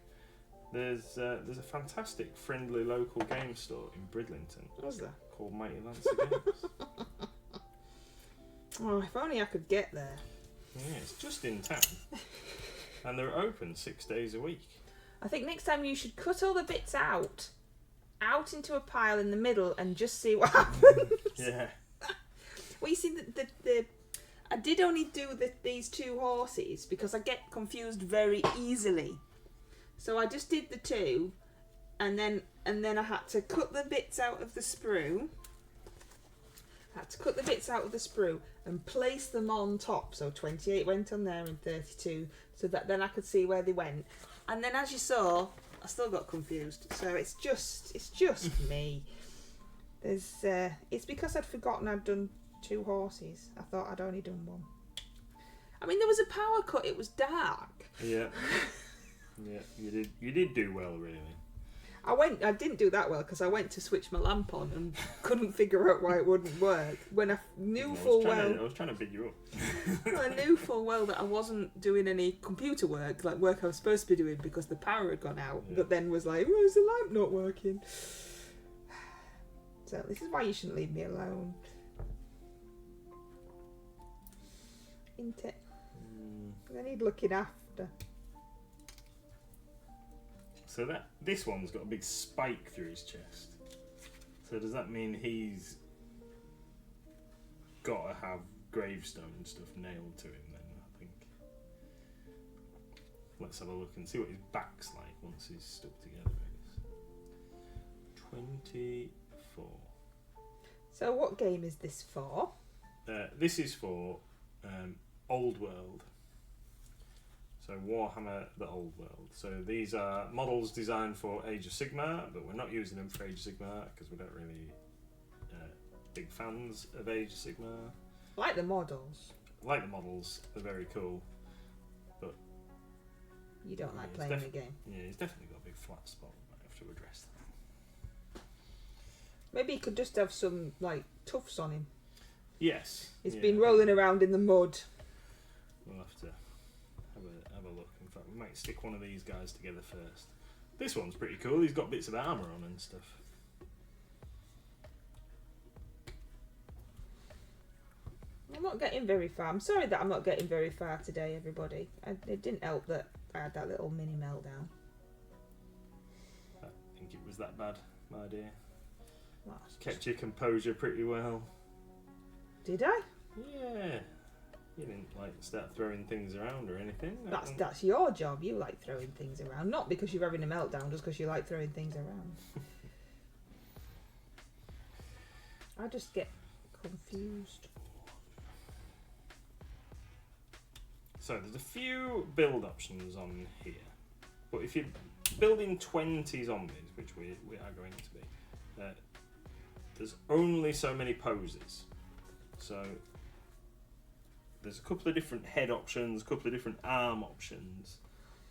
There's a fantastic friendly local game store in Bridlington. What's that? Called Mighty Lancer Games. Oh, if only I could get there. Yeah, it's just in town. And they're open 6 days a week. I think next time you should cut all the bits out into a pile in the middle and just see what happens. Yeah. Well, you see, I did only do these 2 horses because I get confused very easily. So I just did the 2, and then I had to cut the bits out of the sprue, had to cut the bits out of the sprue and place them on top. So 28 went on there and 32, so that then I could see where they went. And then, as you saw, I still got confused. So it's just me. It's because I'd forgotten I'd done 2 horses. I thought I'd only done 1. I mean, there was a power cut. It was dark. Yeah. Yeah, you did do well, really. I didn't do that well because I went to switch my lamp on and couldn't figure out why it wouldn't work. When I knew full well... I was trying to big you up. I knew full well that I wasn't doing any computer work, like work I was supposed to be doing because the power had gone out, but then was like, where's the lamp not working? So this is why you shouldn't leave me alone. Isn't it? I need looking after. So this one's got a big spike through his chest. So does that mean he's got to have gravestone stuff nailed to him then, I think? Let's have a look and see what his back's like once he's stuck together, I guess. 24. So what game is this for? This is for Old World. So Warhammer, the Old World. So these are models designed for Age of Sigmar, but we're not using them for Age of Sigmar because we don't really big fans of Age of Sigmar. Like the models. Like the models, they're very cool, but you don't like playing the game. Yeah, he's definitely got a big flat spot. I might have to address that. Maybe he could just have some like tufts on him. Yes. He's been rolling around in the mud. We'll have to have a look. In fact, we might stick one of these guys together first. This one's pretty cool. He's got bits of armour on and stuff. I'm not getting very far. I'm sorry that I'm not getting very far today, everybody. It didn't help that I had that little mini meltdown. I think it was that bad, my dear. Well, kept your composure pretty well. Did I? Yeah. You didn't like start throwing things around or anything. That's your job. You like throwing things around, not because you're having a meltdown, just because you like throwing things around. I just get confused. So there's a few build options on here, but if you're building 20 zombies, which we are going to be, there's only so many poses. So there's a couple of different head options, a couple of different arm options,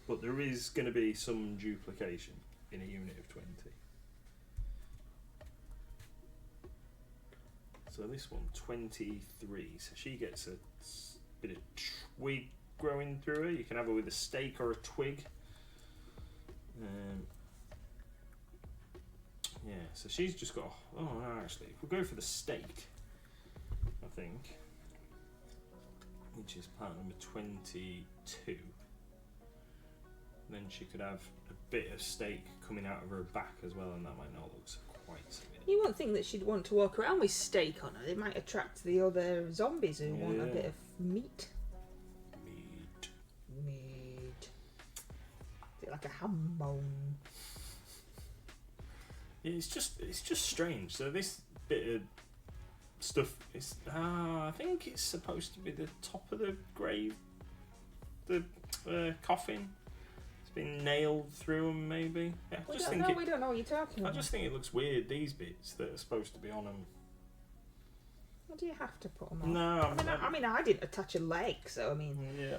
but there is going to be some duplication in a unit of 20. So this one, 23, so she gets a bit of twig growing through her. You can have her with a stake or a twig. Yeah, so she's just got, oh no, actually, if we go for the stake, I think, which is part number 22, then she could have a bit of stake coming out of her back as well, and that might not look quite so good. You won't think that she'd want to walk around with steak on her. It might attract the other zombies who want a bit of meat. Meat. Is it like a ham bone? Yeah, it's just strange. So this bit of stuff is, I think it's supposed to be the top of the grave, the coffin. It's been nailed through them, maybe. Yeah, We don't know what you're talking about. I just think it looks weird. These bits that are supposed to be on them. What do you have to put them on? No, I mean, I didn't attach a leg, so I mean. Yeah.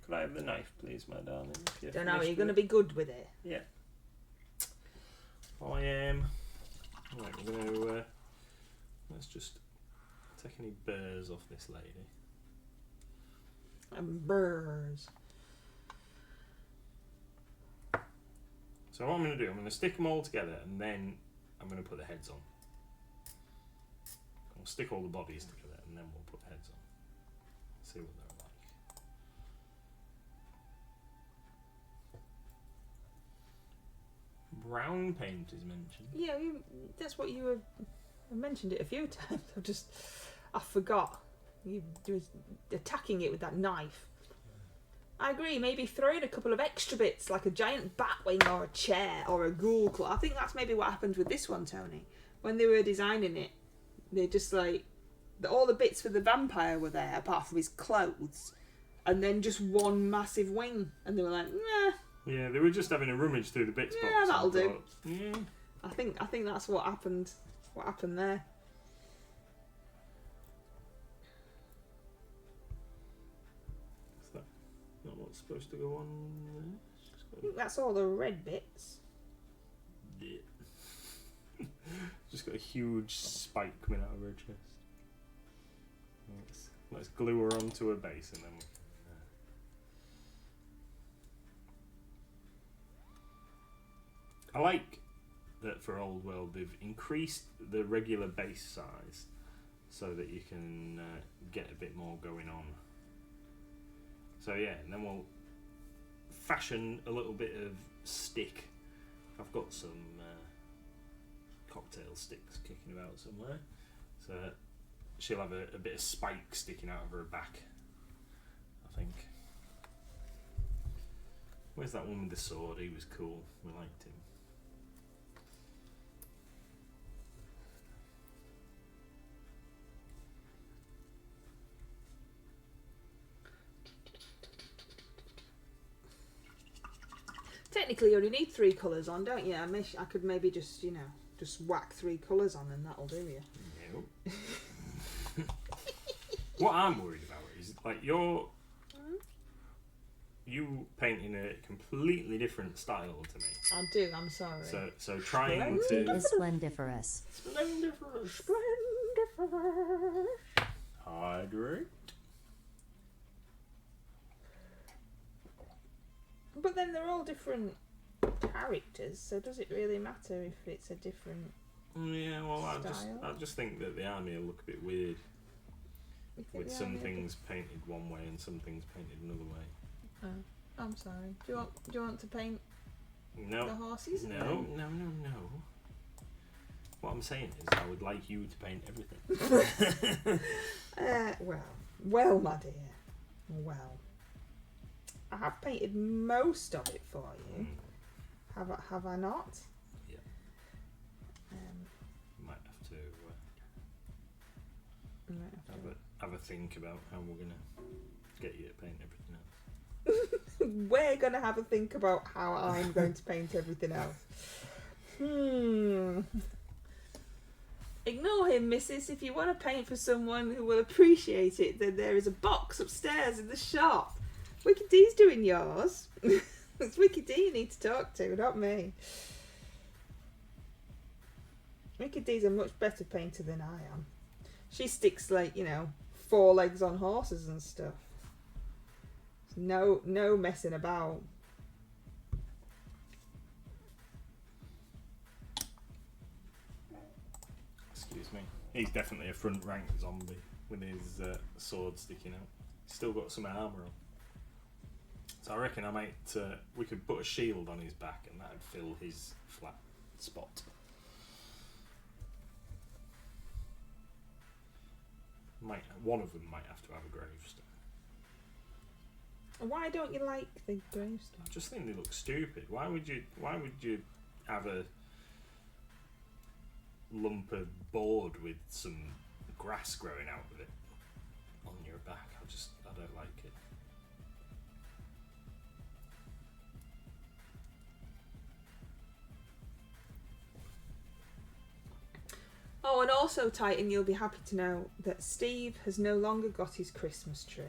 Could I have the knife, please, my darling? Don't know. Are you going to be good with it? Yeah. I am. Right, we're going to. Let's just take any burrs off this lady. And burrs. So what I'm going to do, I'm going to stick them all together, and then I'm going to put the heads on. We'll stick all the bodies together, and then we'll put the heads on. See what they're like. Brown paint is mentioned. Yeah, that's what you were. I mentioned it a few times. I forgot. You was attacking it with that knife. I agree. Maybe throw in a couple of extra bits, like a giant bat wing or a chair or a ghoul claw. I think that's maybe what happened with this one, Tony. When they were designing it, they just like all the bits for the vampire were there, apart from his clothes, and then just one massive wing, and they were like, nah. Yeah, they were just having a rummage through the bits box. Yeah, that'll and do. thought, yeah. I think that's what happened. What happened there? Is that not what's supposed to go on there? I think that's all the red bits. Yeah. Just got a huge spike coming out of her chest. Let's glue her onto her base and then I like that for Old World they've increased the regular base size so that you can get a bit more going on. So yeah, and then we'll fashion a little bit of stick. I've got some cocktail sticks kicking about somewhere, so she'll have a bit of spike sticking out of her back, I think. Where's that one with the sword? He was cool. We liked him. Technically, you only need 3 colours on, don't you? I could maybe just, just whack 3 colours on and that'll do you. No. What I'm worried about is, like, you painting a completely different style to me. I do, I'm sorry. So trying to... Is splendiferous. Splendiferous. Splendiferous. Hydrate. But then they're all different characters, so does it really matter if it's a different Yeah, well, style? I just think that the army will look a bit weird with some things painted one way and some things painted another way. Oh, I'm sorry. Do you want to paint No. the horses? No. What I'm saying is I would like you to paint everything. Well, my dear. Well, I have painted most of it for you. Have I not? Yeah. Might have to have a think about how we're gonna get you to paint everything else. We're gonna have a think about how I'm going to paint everything else. Ignore him, missus. If you want to paint for someone who will appreciate it, then there is a box upstairs in the shop. Wicked D's doing yours. It's Wicked D you need to talk to, not me. Wicked D's a much better painter than I am. She sticks, like, 4 legs on horses and stuff. No messing about. Excuse me. He's definitely a front rank zombie with his sword sticking out. He's still got some armour on. So I reckon we could put a shield on his back and that'd fill his flat spot. One of them might have to have a gravestone. Why don't you like the gravestone? I just think they look stupid. Why would you have a lump of board with some grass growing out of it on your back? I don't like it. Oh, and also, Titan, you'll be happy to know that Steve has no longer got his Christmas tree.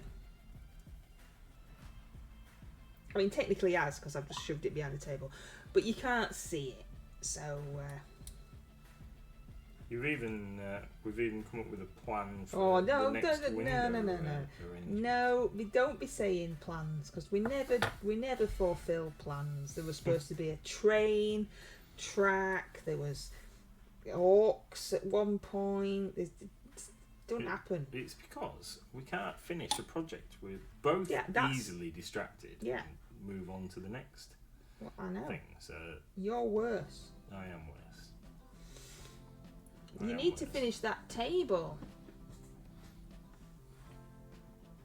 I mean, technically he has, because I've just shoved it behind the table. But you can't see it, so... We've even come up with a plan for no, the next window. No, don't be saying plans, because we never fulfil plans. There was supposed to be a train, track, there was orcs at one point. It don't happen. It's because we can't finish a project. We're both easily distracted and move on to the next thing. So you're worse. I am worse. You need to finish that table.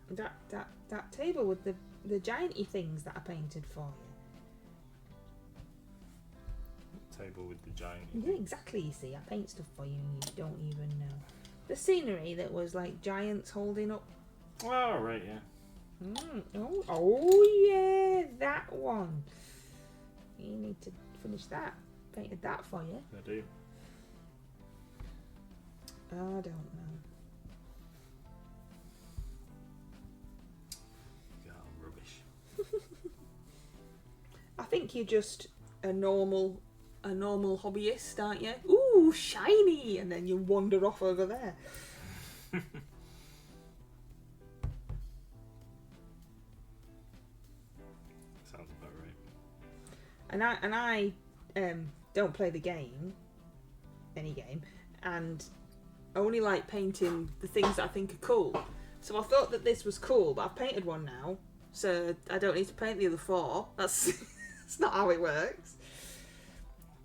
That table with the gianty things that I painted for you. Table with the giant. Yeah, exactly. You see, I paint stuff for you and you don't even know. The scenery that was like giants holding up. Oh, right, yeah. Oh yeah, that one. You need to finish that. Painted that for you. I do. I don't know. God, rubbish. I think you're just a normal hobbyist, aren't you? Ooh, shiny, and then you wander off over there. Sounds about right. And I don't play the game, any game, and only like painting the things that I think are cool. So I thought that this was cool, but I've painted one now, so I don't need to paint the other 4. That's that's not how it works.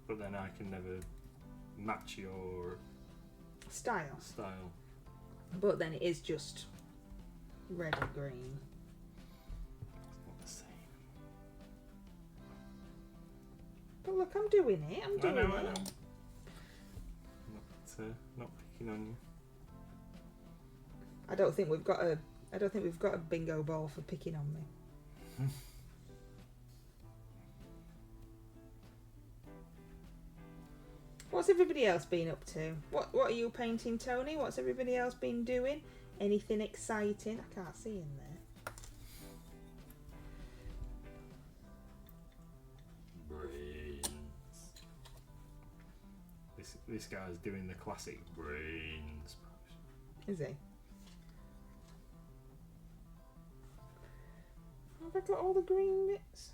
But then I can never match your Style. But then it is just red and green. It's not the same. But look, I'm doing it. I'm doing I it. know. Not picking on you. I don't think we've got a bingo ball for picking on me. What's everybody else been up to? What are you painting, Tony? What's everybody else been doing? Anything exciting? I can't see in there. Brains. This guy's doing the classic brains pose. Is he? Have I got all the green bits?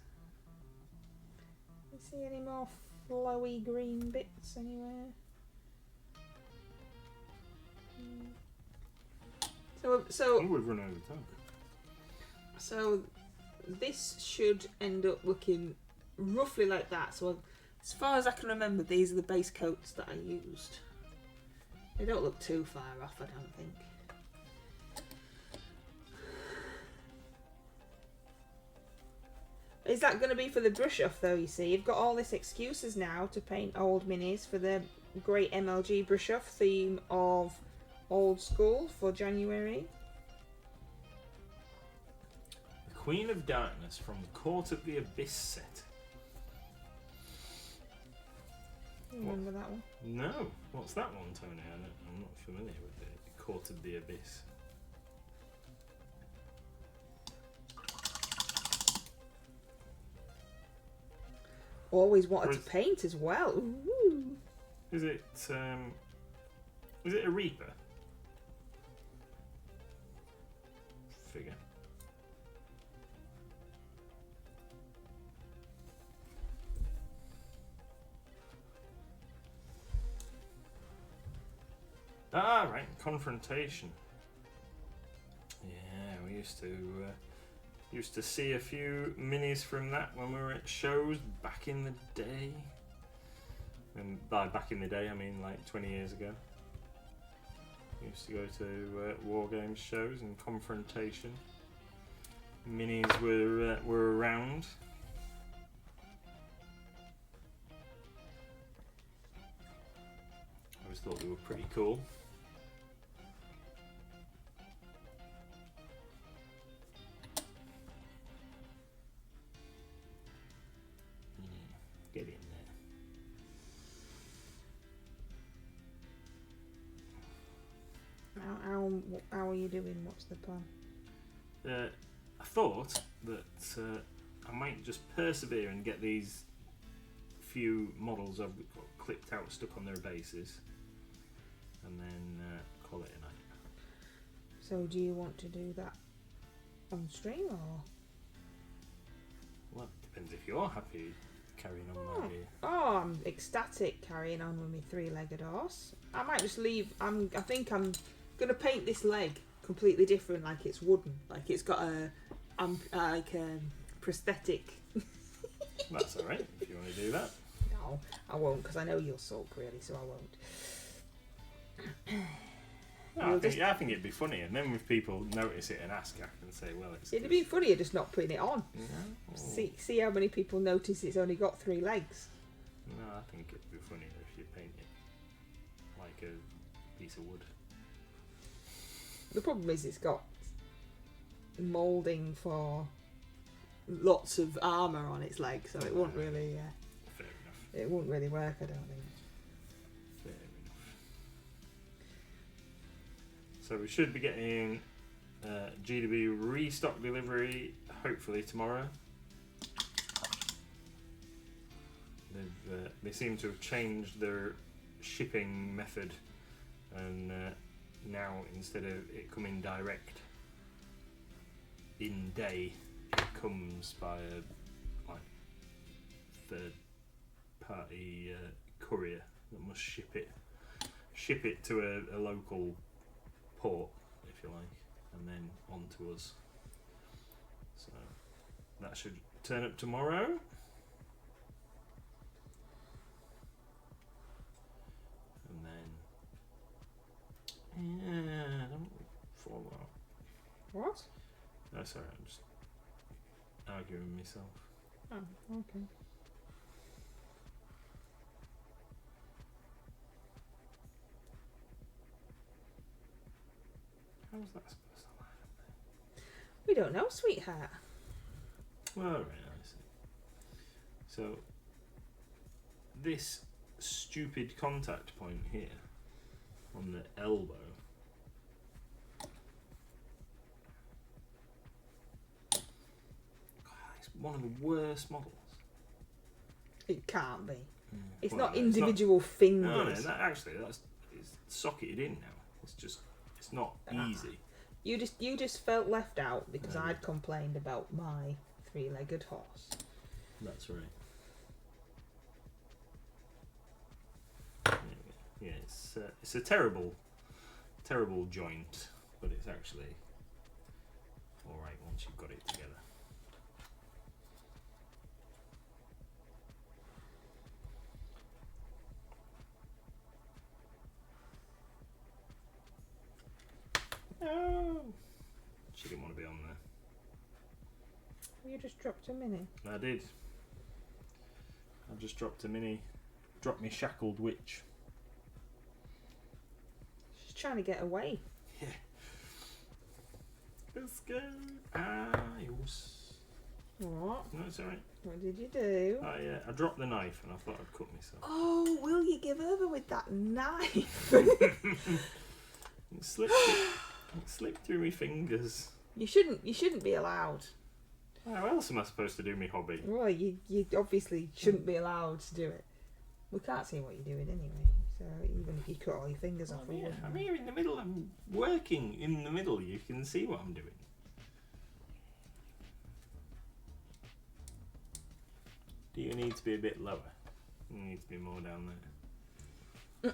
You see any more flowy green bits anywhere? So Oh, we've run over time. So this should end up looking roughly like that. So as far as I can remember, these are the base coats that I used. They don't look too far off, I don't think. Is that going to be for the brush off though, you see? You've got all this excuses now to paint old minis for the great MLG brush off theme of old school for January. The Queen of Darkness from the Court of the Abyss set. You remember that one? No. What's that one, Tony? I'm not familiar with the Court of the Abyss. Always wanted to paint as well. Ooh. Is it a Reaper figure? Ah, right, Confrontation. Yeah, we used to see a few minis from that when we were at shows back in the day. And by back in the day, I mean like 20 years ago. We used to go to War Games shows and Confrontation. Minis were around. I always thought they were pretty cool. Get in there. How are you doing? What's the plan? I thought that I might just persevere and get these few models I've got clipped out, stuck on their bases, and then call it a night. So do you want to do that on stream or? Well, it depends if you're happy carrying on my... Oh, I'm ecstatic carrying on with my 3-legged horse. I might just leave. I think I'm gonna paint this leg completely different, like it's wooden, like it's got a prosthetic. That's alright, if you want to do that. No, I won't, because I know you'll sulk really, so I won't. No, I think it'd be funny, and then if people notice it and ask, I can say, well, it's... It'd be funnier just not putting it on. No, See how many people notice it's only got 3 legs. no, I think it'd be funnier if you paint it like a piece of wood. The problem is it's got moulding for lots of armour on its legs, so it won't really. Fair enough. It won't really work, I don't think. Fair enough. So we should be getting GW restock delivery hopefully tomorrow. They seem to have changed their shipping method, and now instead of it coming direct in day, it comes by a third party courier that must ship it to a local port, if you like, and then on to us. So that should turn up tomorrow. And then don't fall out. What? No, sorry, I'm just arguing with myself. Oh, okay. How's that supposed to line up We don't know, sweetheart. there? Well, right, I see. So, this stupid contact point here on the elbow. God, it's one of the worst models. It can't be. It's Well, not no, individual fingers. No, that's it's socketed in now. It's not easy. You just felt left out because No. I'd complained about my three-legged horse. That's right. Yeah, it's a terrible joint, but it's actually all right once you've got it together. Oh, she didn't want to be on there. You just dropped a mini. I did. I just dropped a mini. Dropped me shackled witch. She's trying to get away. Yeah. Let's go. What? No, it's alright. What did you do? I dropped the knife and I thought I'd cut myself. Oh, will you give over with that knife? It slipped through my fingers. You shouldn't be allowed. How else am I supposed to do my hobby? Well, you obviously shouldn't be allowed to do it. We can't see what you're doing anyway. So even if you cut all your fingers off, we wouldn't I'm know. here in the middle. I'm working in the middle. You can see what I'm doing. Do you need to be a bit lower? You need to be more down there.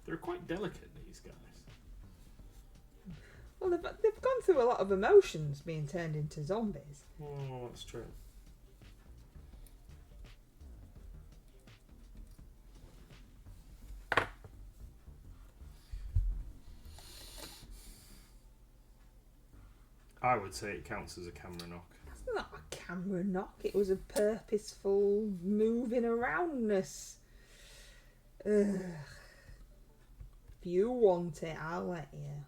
They're quite delicate, these guys. Well, they've gone through a lot of emotions being turned into zombies. Oh, that's true. I would say it counts as a camera knock. That's not a camera knock. It was a purposeful moving aroundness. Ugh. If you want it, I'll let you.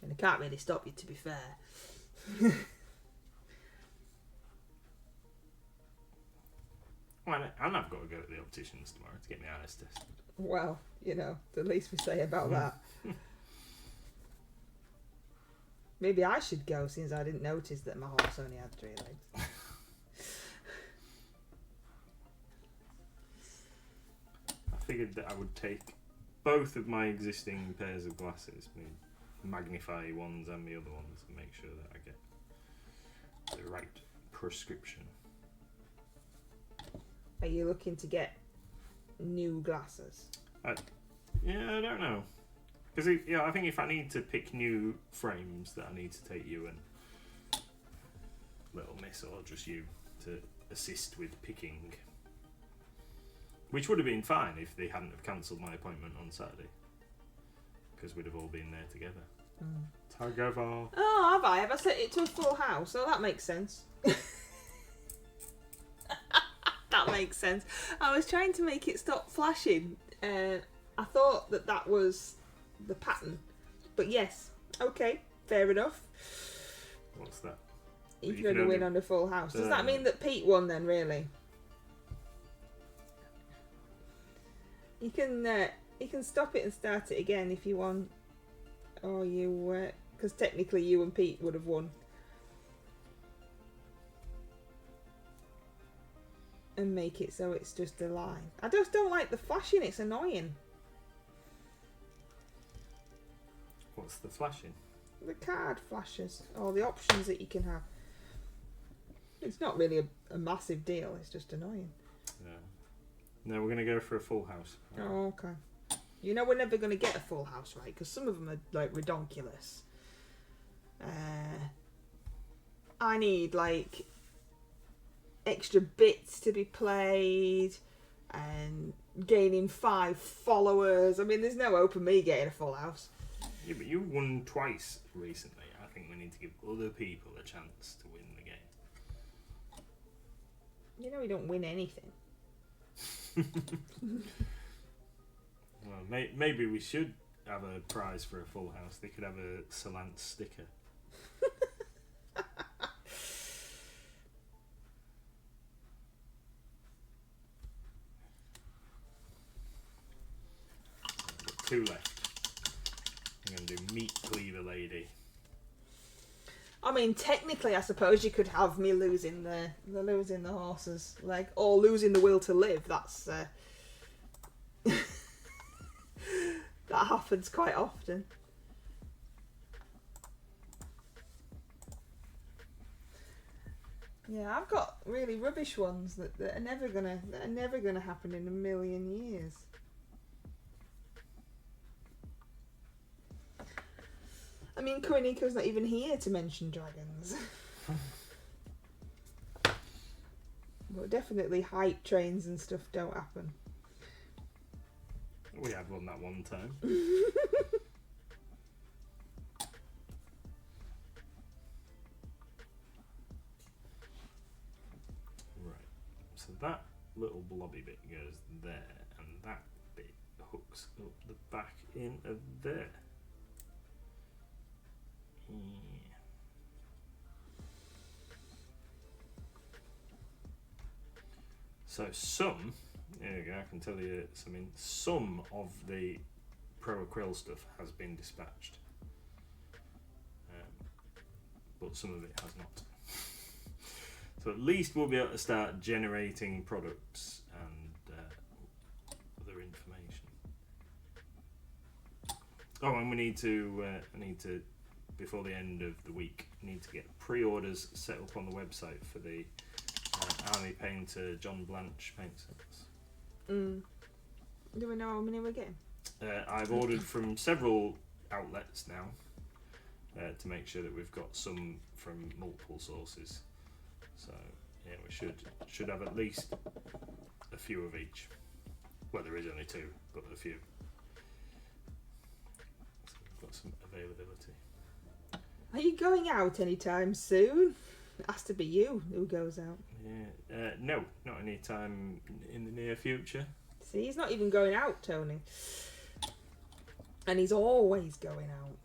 And I can't really stop you, to be fair. Well, and I've got to go to the opticians tomorrow to get my eyes tested. Well, you know, the least we say about that. Maybe I should go, since I didn't notice that my horse only had 3 legs. I figured that I would take both of my existing pairs of glasses, my magnify ones and the other ones, and make sure that I get the right prescription. Are you looking to get new glasses? Yeah, I don't know. Because I think if I need to pick new frames, that I need to take you and Little Miss, or just you, to assist with picking. Which would have been fine if they hadn't have cancelled my appointment on Saturday, because we'd have all been there together. Tug of war. Oh, have I? Have I set it to a full house? Oh, that makes sense. That makes sense. I was trying to make it stop flashing. I thought that was the pattern. But yes, okay, fair enough. What's that? You You can can only win only- on a full house. Does that mean that Pete won then, really? You can stop it and start it again if you want. Or you, because technically you and Pete would have won. And make it so it's just a line. I just don't like the flashing, it's annoying. What's the flashing? The card flashes, or the options that you can have. It's not really a massive deal, it's just annoying. Yeah. No, we're going to go for a full house. Oh, okay. You know we're never going to get a full house, right? Because some of them are like redonkulous. I need like extra bits to be played and gaining 5 followers. I mean, there's no hope of me getting a full house. Yeah, but you won twice recently. I think we need to give other people a chance to win the game. You know we don't win anything. Well, maybe we should have a prize for a full house. They could have a Solance sticker. Got 2 left. I'm going to do Meat Cleaver Lady. I mean, technically, I suppose you could have me losing the horse's leg, or losing the will to live. That's that happens quite often. Yeah, I've got really rubbish ones that are never gonna happen in a million years. I mean, Koriniko's not even here to mention dragons. But definitely hype trains and stuff don't happen. We had one that one time. Right. So that little blobby bit goes there, and that bit hooks up the back in of there. Yeah. So there you go, I can tell you some of the Pro Acryl stuff has been dispatched. But some of it has not. So at least we'll be able to start generating products and other information. Oh, and we need to, before the end of the week, need to get pre-orders set up on the website for the Army Painter John Blanche paint sets. Do we know how many we're getting? I've ordered from several outlets now to make sure that we've got some from multiple sources. So yeah, we should have at least a few of each. Well, there is only 2, but a few. So we've got some availability. Are you going out anytime soon? It has to be you who goes out. Yeah, no, not any time in the near future. See, he's not even going out, Tony. And he's always going out.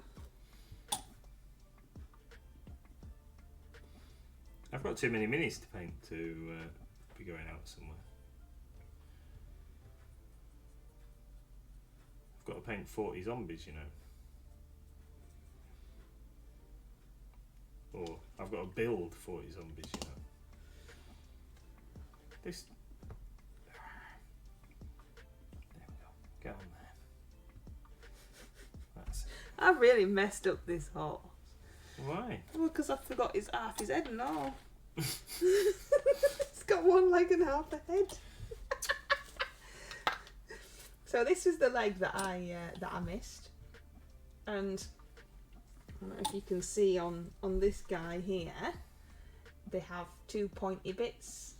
I've got too many minis to paint to be going out somewhere. I've got to paint 40 zombies, you know. Or I've got to build 40 zombies, you know. This. There we go. Get on there. That's it. I've really messed up this horse. Why? Well, because I forgot half his head and all. It's got 1 leg and half a head. So this is the leg that I missed, and I don't know if you can see on this guy here, they have 2 pointy bits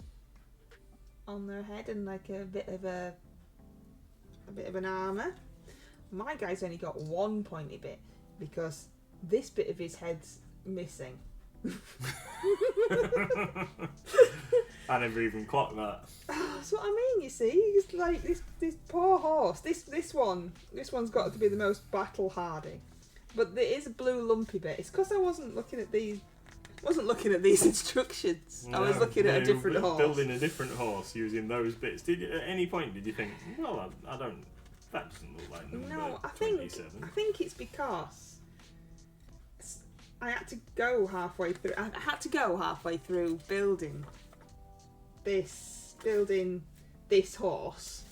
on their head and like a bit of an armour. My guy's only got 1 pointy bit because this bit of his head's missing. I never even clocked that. That's what I mean. You see, it's like this poor horse. This one's got to be the most battle hardy. But there is a blue lumpy bit. It's because I wasn't looking at these. Instructions. I was looking at a different horse. Building a different horse using those bits. Did you, at any point did you think, well, I don't. That doesn't look like number No, I 27. think it's because I had to go halfway through. I had to go halfway through building this horse.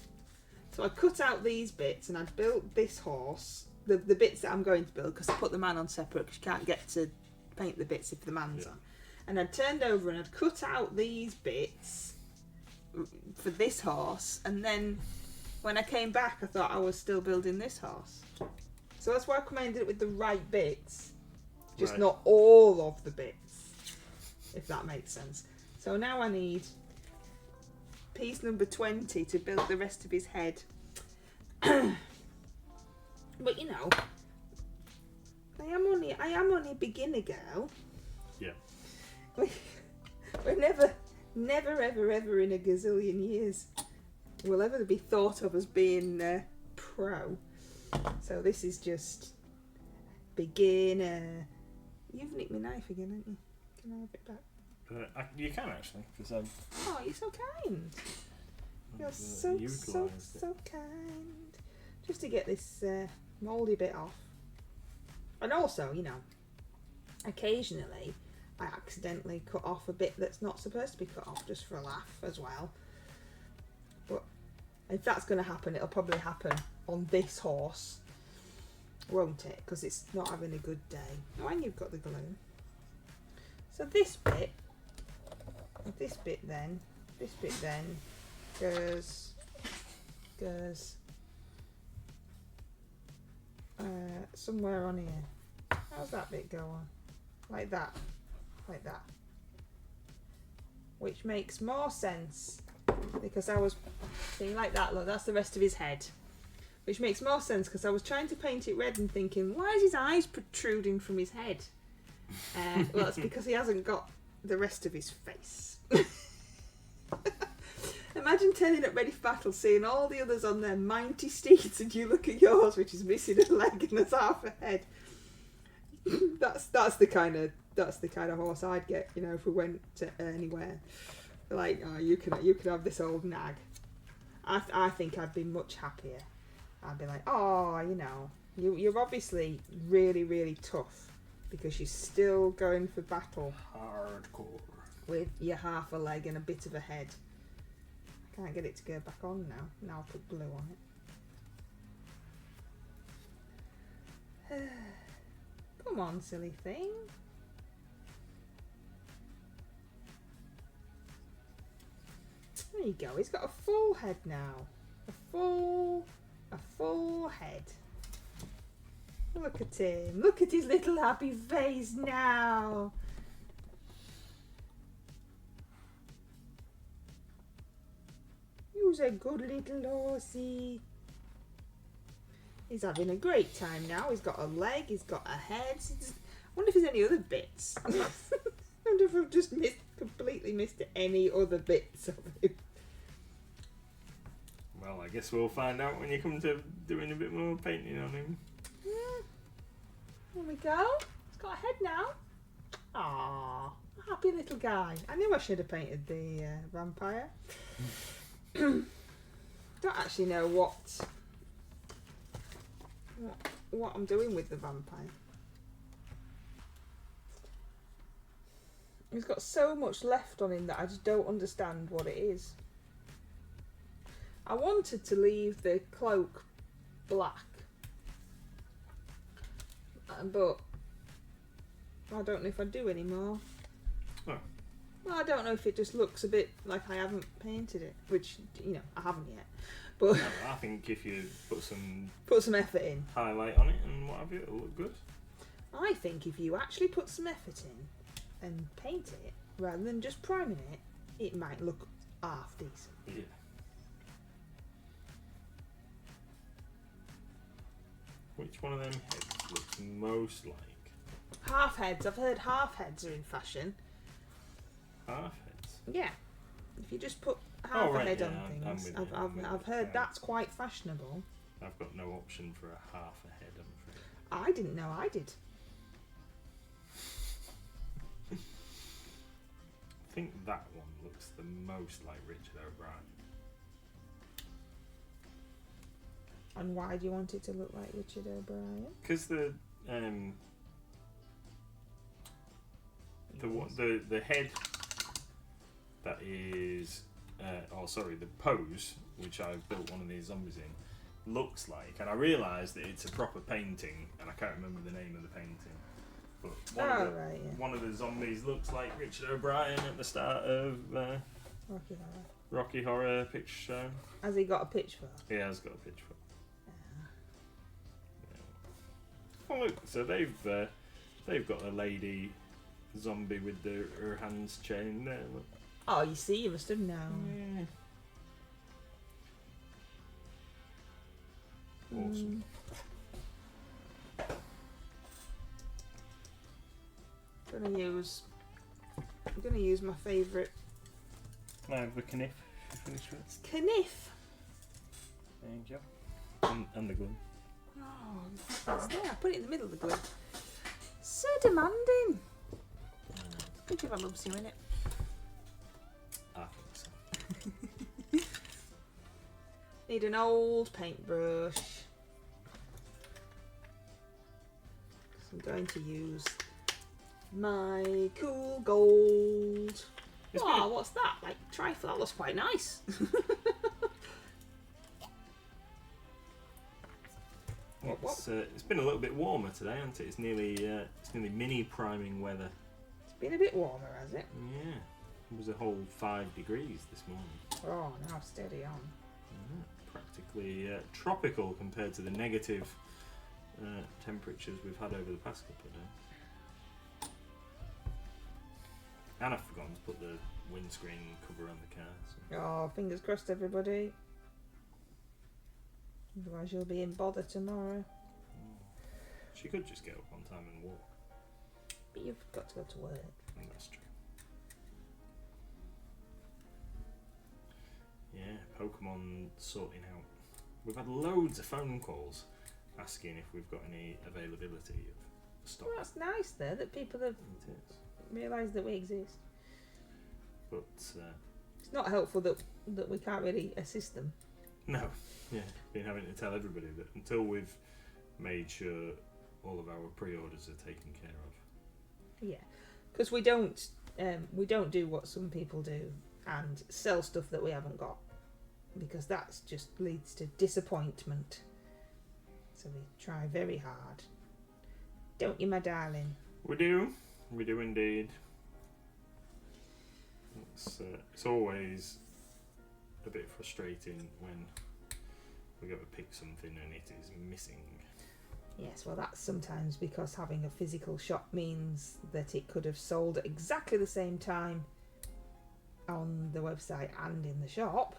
So I cut out these bits and I'd built this horse, the bits that I'm going to build, because I put the man on separate because you can't get to paint the bits if the man's on. And I'd turned over and I'd cut out these bits for this horse, and then when I came back I thought I was still building this horse. So that's why I commanded it with the right bits, just not all of the bits, if that makes sense. So now I need piece number 20 to build the rest of his head. But you know, I am only a beginner girl. Yeah. We're never ever in a gazillion years will ever be thought of as being pro. So this is just beginner. You've nicked my knife again, haven't you? Can I have it back? You can actually, because Oh, you're so kind. You're so kind. Just to get this mouldy bit off. And also, you know, occasionally I accidentally cut off a bit that's not supposed to be cut off, just for a laugh as well. But if that's going to happen, it'll probably happen on this horse, won't it? Because it's not having a good day. Oh, and you've got the glue. So this bit then goes somewhere on here. How's that bit go on? Like that. Which makes more sense because I was seeing like that. Look, that's the rest of his head. Which makes more sense because I was trying to paint it red and thinking, why is his eyes protruding from his head? Well, it's because he hasn't got the rest of his face. Imagine turning up ready for battle, seeing all the others on their mighty steeds, and you look at yours, which is missing a leg and there's half a head. That's the kind of horse I'd get, you know, if we went to anywhere. Like, oh, you can have this old nag. I think I'd be much happier. I'd be like, oh, you know, you're obviously really, really tough because you're still going for battle. Hardcore. With your half a leg and a bit of a head. I can't get it to go back on now. Now I'll put glue on it. Come on, silly thing. There you go. He's got a full head now. A full head. Look at him. Look at his little happy face now. You's a good little horsey. He's having a great time now. He's got a leg, he's got a head. I wonder if there's any other bits. I wonder if I've just completely missed any other bits of him. Well, I guess we'll find out when you come to doing a bit more painting on him. There we go. He's got a head now. Aww, a happy little guy. I knew I should have painted the vampire. Don't actually know what I'm doing with the vampire. He's got so much left on him that I just don't understand what it is. I wanted to leave the cloak black, but I don't know if I do anymore. Oh. Well, I don't know if it just looks a bit like I haven't painted it, which, you know, I haven't yet. But No, I think if you put some effort in. highlight on it and what have you, it'll look good. I think if you actually put some effort in and paint it, rather than just priming it, it might look half decent. Yeah. Which one of them heads looks most like Half heads. I've heard half heads are in fashion. Half heads. Yeah. If you just put half a head on I'm things, with you, I'm with I've you. heard that's quite fashionable. I've got no option for a half a head, I'm afraid. I didn't know I did. I think that one looks the most like Richard O'Brien. And why do you want it to look like Richard O'Brien? Because the head that is the pose which I've built one of these zombies in looks like, and I realised that it's a proper painting, and I can't remember the name of the painting, but one of the zombies looks like Richard O'Brien at the start of Rocky Horror Picture Show. Has he got a pitchfork? He has got a pitchfork. Oh look, so they've got a lady zombie with her hands chained there. Look. Oh, you see, you must have known. Yeah. Awesome. I'm gonna use my favourite. I have the kniff. Finish with it. Kniff. Thank you. And the gun. Oh, it's there. I put it in the middle of the glue. So demanding. Think if I loves you in it. I think so. Need an old paintbrush. I'm going to use my cool gold. Oh, what's that? Like trifle? That looks quite nice. It's been a little bit warmer today, hasn't it? It's nearly mini priming weather. It's been a bit warmer, has it? Yeah, it was a whole 5 degrees this morning. Oh, now steady on. Practically tropical compared to the negative temperatures we've had over the past couple of days. And I've forgotten to put the windscreen cover on the car. So. Oh, fingers crossed, everybody. Otherwise you'll be in bother tomorrow. She could just get up on time and walk. But you've got to go to work. That's true. Yeah, Pokemon sorting out. We've had loads of phone calls asking if we've got any availability of stock. Well, that's nice there that people have realised that we exist. But it's not helpful that we can't really assist them. No, yeah, been having to tell everybody that until we've made sure all of our pre-orders are taken care of. Yeah, because we don't do what some people do and sell stuff that we haven't got, because that just leads to disappointment. So we try very hard, don't you, my darling? We do indeed. It's always a bit frustrating when we go to pick something and it is missing. Yes, well, that's sometimes because having a physical shop means that it could have sold at exactly the same time on the website and in the shop,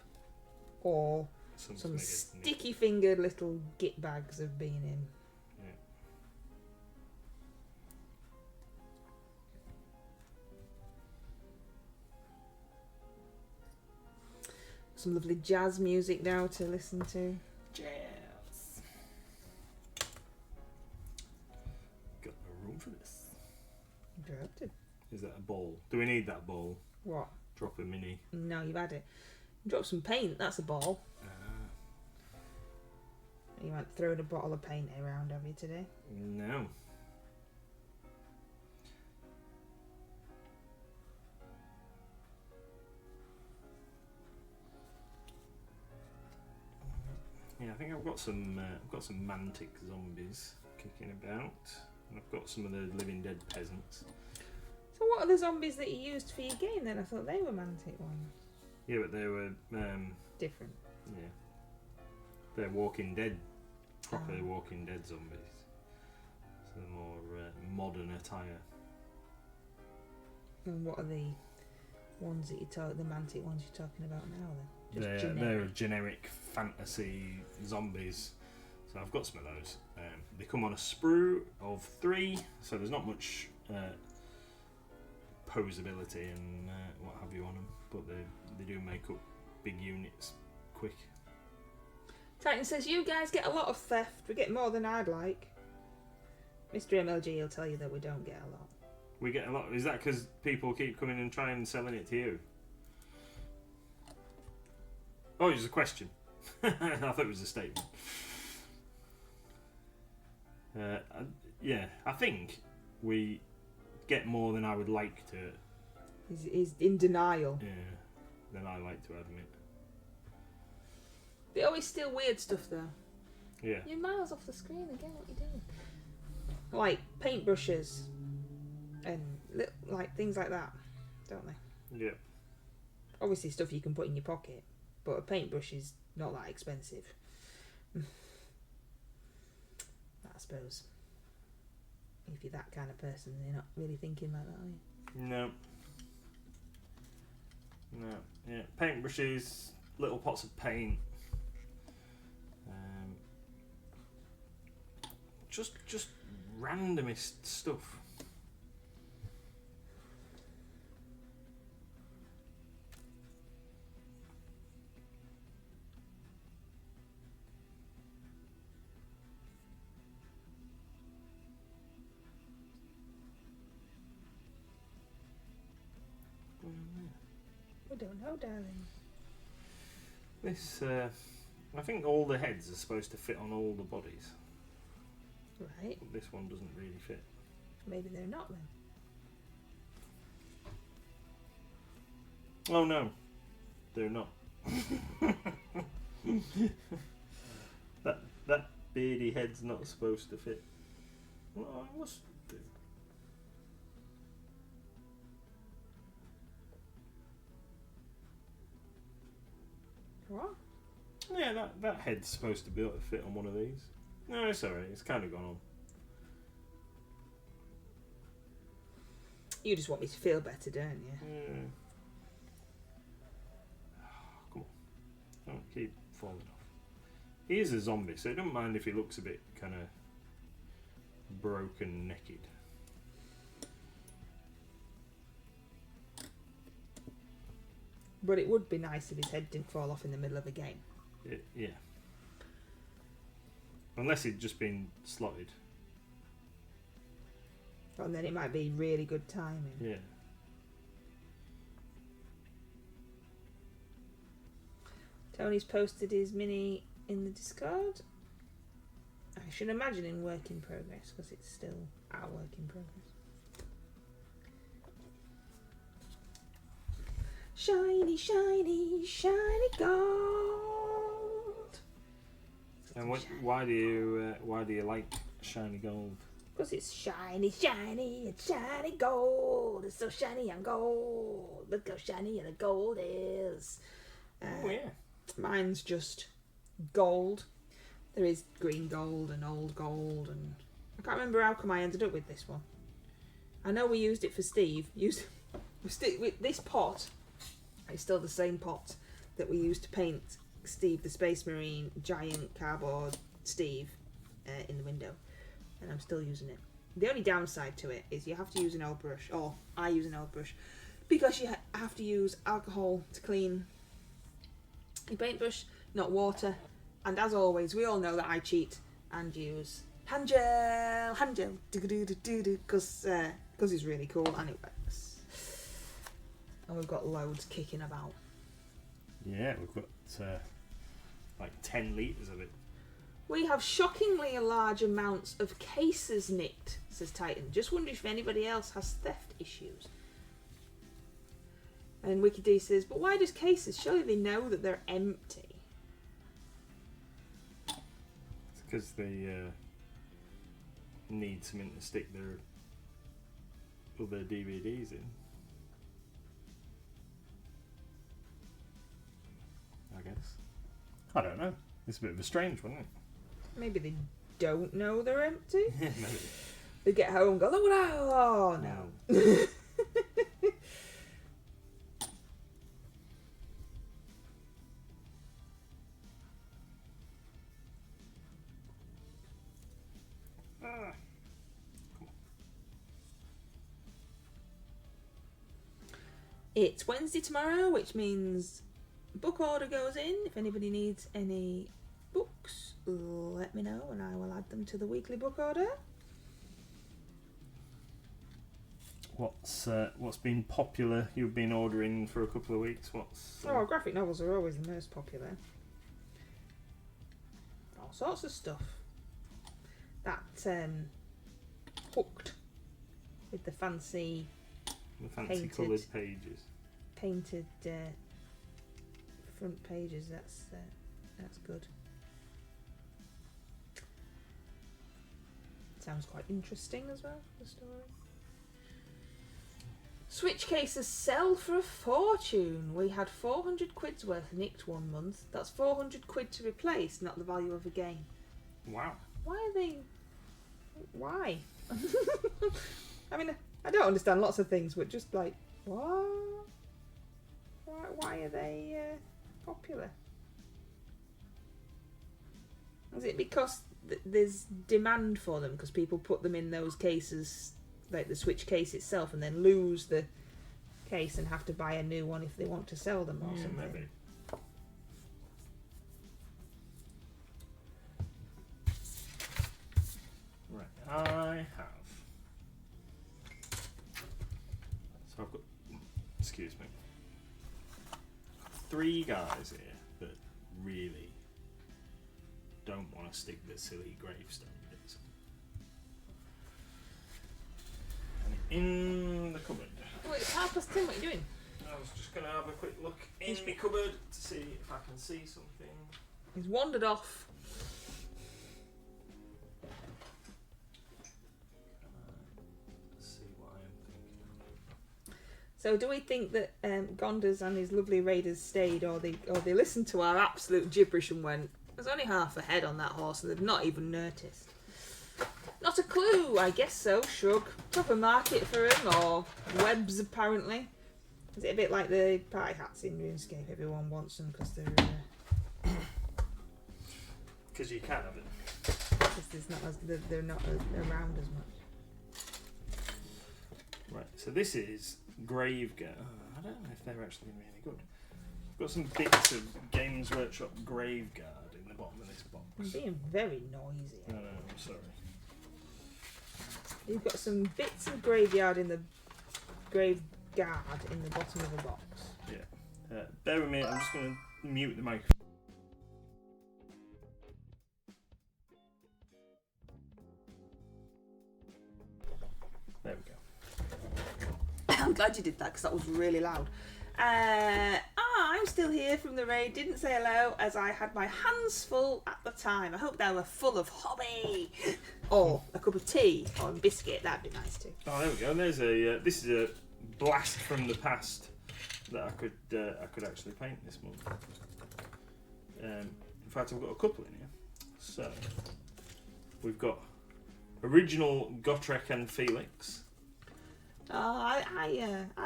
or some sticky-fingered little git bags have been in. Yeah. Some lovely jazz music now to listen to. Jazz. Got no room for this. Dropped it. Is that a ball? Do we need that ball? What? Drop a mini. No, you've had it. Drop some paint, that's a ball. You weren't throwing a bottle of paint around, have you, today? No. Yeah, I think I've got some mantic zombies kicking about, and I've got some of the Living Dead peasants. So what are the zombies that you used for your game then? I thought they were mantic ones. Yeah, but they were different. Yeah, they're Walking Dead, proper Walking Dead zombies. So they're more modern attire. And what are the ones that the mantic ones you're talking about now then? They're generic fantasy zombies. So So I've got some of those. They come on a sprue of 3, so there's not much posability and what have you on them, but they do make up big units quick. Titan says, you guys get a lot of theft. We get more than I'd like. Mr MLG will tell you that we don't get a lot. We get a lot. Is that because people keep coming and trying and selling it to you? Oh, it was a question. I thought it was a statement. Yeah, I think we get more than I would like to. He's in denial. Yeah, than I like to admit. They always steal weird stuff though. Yeah. You're miles off the screen again. What are you doing? Like paintbrushes and like things like that, don't they? Yeah. Obviously stuff you can put in your pocket, but a paintbrush is not that expensive. I suppose. If you're that kind of person, you're not really thinking like that, are you? No. No. Yeah. Paintbrushes, little pots of paint. Just randomest stuff. I don't know, darling. This, I think all the heads are supposed to fit on all the bodies. Right. But this one doesn't really fit. Maybe they're not then. Oh no, they're not. that beardy head's not supposed to fit. Well, I must do. What? Yeah, that head's supposed to be able to fit on one of these. No, it's alright. It's kind of gone on. You just want me to feel better, don't you? Yeah. Come on. Don't keep falling off. He is a zombie, so I don't mind if he looks a bit kind of broken, naked. But it would be nice if his head didn't fall off in the middle of a game. Yeah. Unless he'd just been slotted. And then it might be really good timing. Yeah. Tony's posted his mini in the Discord. I should imagine in work in progress, because it's still our work in progress. Shiny, shiny, shiny gold. And why do you like shiny gold? Because it's shiny, shiny, it's shiny gold. It's so shiny and gold. Look how shiny the gold is. Oh yeah. Mine's just gold. There is green gold and old gold, and I can't remember how come I ended up with this one. I know we used it for Steve. With this pot. It's still the same pot that we used to paint Steve the Space Marine giant cardboard Steve in the window, and I'm still using it. The only downside to it is you have to use an oil brush, or I use an oil brush, because you have to use alcohol to clean your paintbrush, not water. And as always, we all know that I cheat and use hand gel, because it's really cool and it works. And we've got loads kicking about. Yeah, we've got like 10 litres of it. We have shockingly large amounts of cases nicked, says Titan. Just wonder if anybody else has theft issues. And Wiki D says, but why does cases? Surely they know that they're empty. It's because they need something to stick their other DVDs in. I guess. I don't know. It's a bit of a strange one, isn't it? Maybe they don't know they're empty. Yeah, maybe. They get home and go, look what I... Oh, no. It's Wednesday tomorrow, which means book order goes in. If anybody needs any books, let me know and I will add them to the weekly book order. What's been popular? You've been ordering for a couple of weeks. Oh, graphic novels are always the most popular. All sorts of stuff. That Hooked with the fancy painted, coloured pages. Painted front pages. That's good. Sounds quite interesting as well. The story. Switch cases sell for a fortune. We had 400 quid's worth nicked one month. That's 400 quid to replace, not the value of a game. Wow. Why are they... Why? I mean, I don't understand lots of things, but just like, what? Why are they popular? Is it because there's demand for them because people put them in those cases, like the Switch case itself, and then lose the case and have to buy a new one if they want to sell them or something? Maybe. Right, I have. So I've got, excuse me, 3 guys here that really don't want to stick the silly gravestone bits. And in the cupboard. Wait, it's 10:30. What are you doing? I was just going to have a quick look in my cupboard to see if I can see something. He's wandered off. See what I am thinking. So, do we think that Gondas and his lovely raiders stayed, or they listened to our absolute gibberish and went, "There's only half a head on that horse," and they've not even noticed? Not a clue. I guess so. Shrug. Proper market for him, or webs apparently. Is it a bit like the party hats in RuneScape? Everyone wants them because they're Because you can have it. they're not around as much. Right, so this is Graveguard. I don't know if they're actually going to be any good. I've got some bits of Games Workshop Graveguard in the bottom of this box. I'm being very noisy. No, I'm sorry. You've got some bits of graveyard in the Graveguard in the bottom of the box. Yeah. Bear with me, I'm just going to mute the microphone. There we go. I'm glad you did that because that was really loud. I'm still here from the raid. Didn't say hello as I had my hands full at the time. I hope they were full of hobby or a cup of tea or a biscuit. That'd be nice too. Oh, there we go. And there's a. This is a blast from the past that I could actually paint this month. In fact, I've got a couple in here. So we've got original Gotrek and Felix. I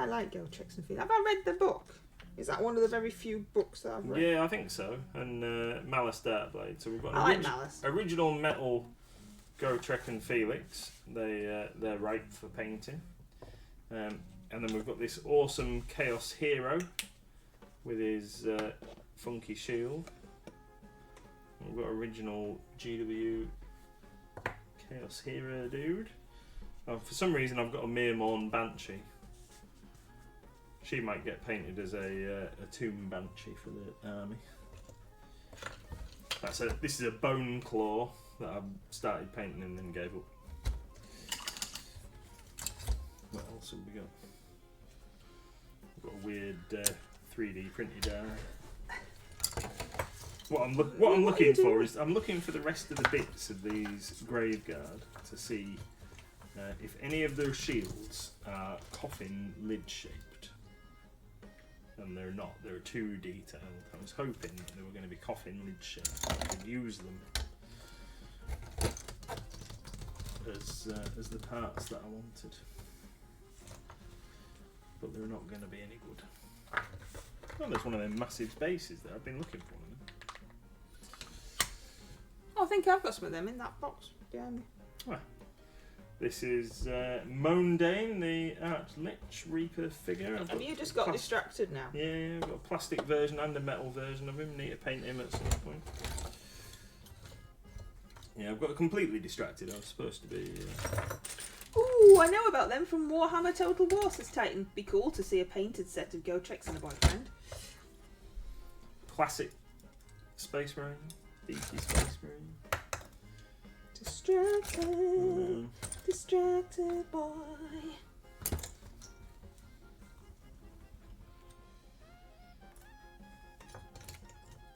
like Gotrek and Felix. Have I read the book? Is that one of the very few books that I've read? Yeah, I think so. And Malice Darkblade. So we've got I like Malice. Original metal Gotrek and Felix. They're ripe for painting. And then we've got this awesome Chaos Hero with his funky shield. And we've got original GW Chaos Hero dude. Oh, for some reason I've got a Mirmorn Banshee. She might get painted as a tomb banshee for the army. This is a Bone Claw that I started painting and then gave up. What else have we got? We've got a weird 3D printed What I'm looking for is I'm looking for the rest of the bits of these Graveguard to see if any of those shields are coffin lid shaped. And they're not, they're too detailed. I was hoping that they were going to be coffin lid shaped. I could use them as the parts that I wanted. But they're not going to be any good. Well, there's one of them massive bases that I've been looking for. Oh, I think I've got some of them in that box behind me. Well, This is Mondane, the Arch-Lich Reaper figure. Have you just got distracted now? Yeah, I've got a plastic version and a metal version of him. Need to paint him at some point. Yeah, I've got completely distracted. I was supposed to be... Ooh, I know about them from Warhammer Total War, says Titan. Be cool to see a painted set of Gotreks and a boyfriend. Classic Space Marine. Beefy Space Marine. Distracted, distracted boy.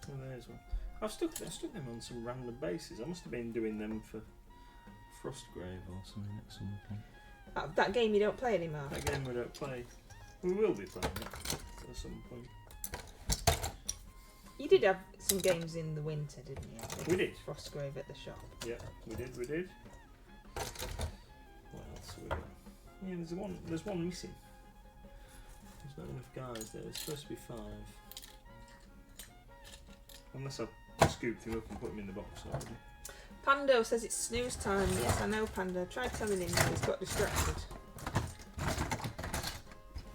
Oh, there's one. I've stuck them on some random bases. I must have been doing them for Frostgrave or something at some point. That game you don't play anymore? That game we don't play. We will be playing it at some point. You did have some games in the winter, didn't you? We did. Frostgrave at the shop. Yeah, we did. What else have we got? Yeah, there's one missing. There's not enough guys there. There's supposed to be 5. Unless I scooped him up and put him in the box already. Pando says it's snooze time. Yes, I know, Pando. Try telling him that he's got distracted.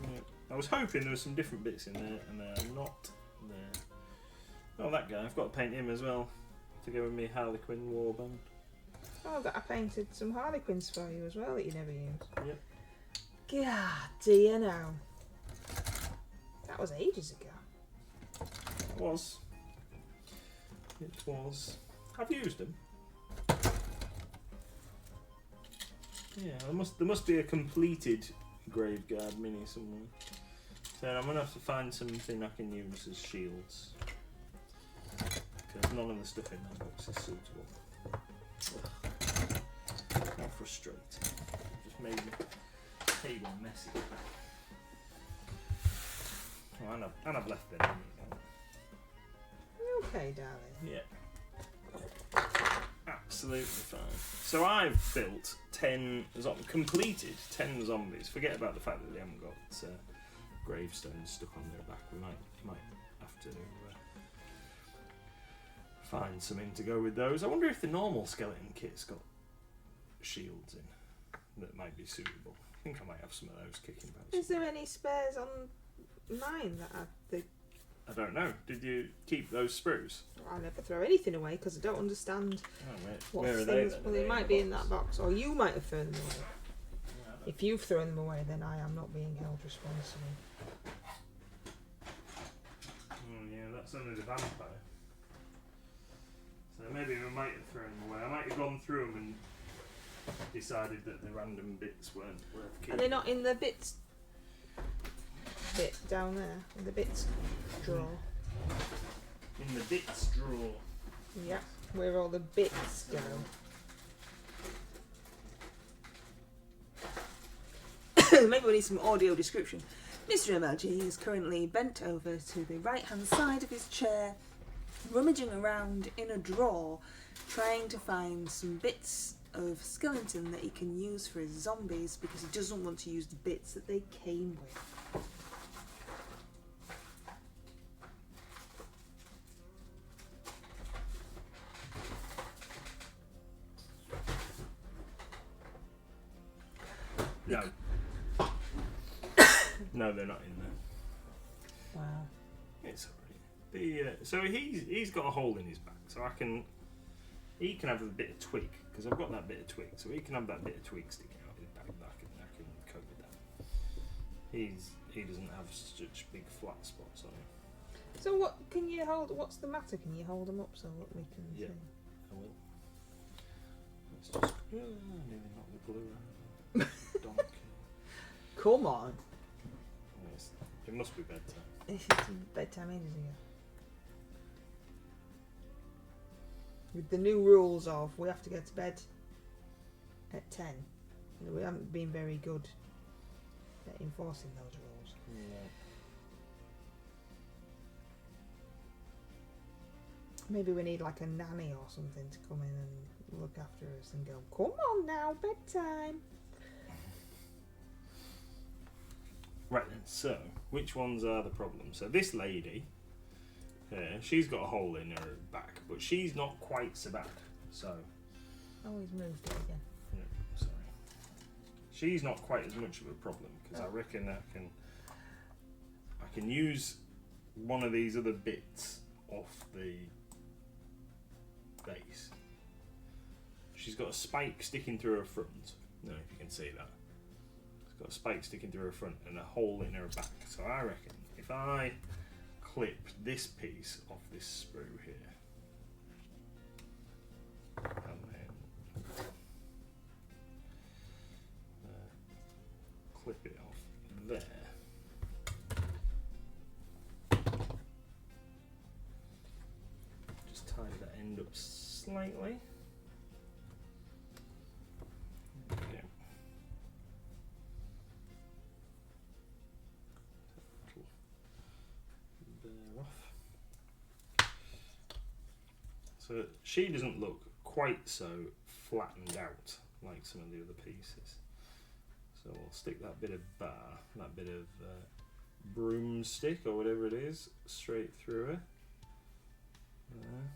Yeah. I was hoping there were some different bits in there, and they're not there. Oh, that guy. I've got to paint him as well to go with me Harlequin warband. Oh, I painted some Harlequins for you as well that you never used. Yep. God, do you know? That was ages ago. It was. I've used them. Yeah, there must be a completed Graveguard mini somewhere. So I'm gonna have to find something I can use as shields. Because none of the stuff in that box is suitable. Ugh. How frustrating. Just made the table messy. Oh, and I've left it in. Okay, darling. Yeah. Absolutely fine. So I've built 10 completed 10 zombies. Forget about the fact that they haven't got gravestones stuck on their back. We might have to find something to go with those. I wonder if the normal skeleton kit's got shields in that might be suitable. I think I might have some of those kicking about. Is there any spares on mine that I don't know. Did you keep those sprues? I never throw anything away because I don't understand Where are things. they? Well, they might be in that box, or you might have thrown them away. If you've thrown them away, then I am not being held responsible. Yeah, that's only the vampire. So maybe we might have thrown them away. I might have gone through them and decided that the random bits weren't worth keeping. Are they not in the bits bit down there? In the bits drawer? In the bits drawer. Yep, where all the bits go. Maybe we need some audio description. Mr MLG is currently bent over to the right hand side of his chair, rummaging around in a drawer, trying to find some bits of skeleton that he can use for his zombies because he doesn't want to use the bits that they came with. No. No, they're not in there. Wow. It's alright. So he's got a hole in his back, so he can have a bit of twig because I've got that bit of twig, so he can have that bit of twig sticking out his back. I can cope with that. He doesn't have such big flat spots on him. So what can you hold? What's the matter? Can you hold them up so that we can Yeah. see? I will. Let's just nearly knock the glue out. Donkey. Come on. Yes, it must be bedtime. It's bedtime ages ago. With the new rules of we have to go to bed at 10. We haven't been very good at enforcing those rules. Yeah. Maybe we need like a nanny or something to come in and look after us and go, come on now, bedtime. Right then, so which ones are the problems? So this lady, she's got a hole in her back, but she's not quite so bad. So, Oh, he's moved it again. yeah, sorry. She's not quite as much of a problem because I reckon I can use one of these other bits off the base. She's got a spike sticking through her front. I don't know if you can see that. She's got a spike sticking through her front and a hole in her back. So I reckon if I clip this piece off this sprue here, and then clip it off there. Just tidy that end up slightly. There we go. Bear off. So she doesn't look quite so flattened out like some of the other pieces. So we'll stick that bit of bar, that bit of broomstick or whatever it is, straight through her. There.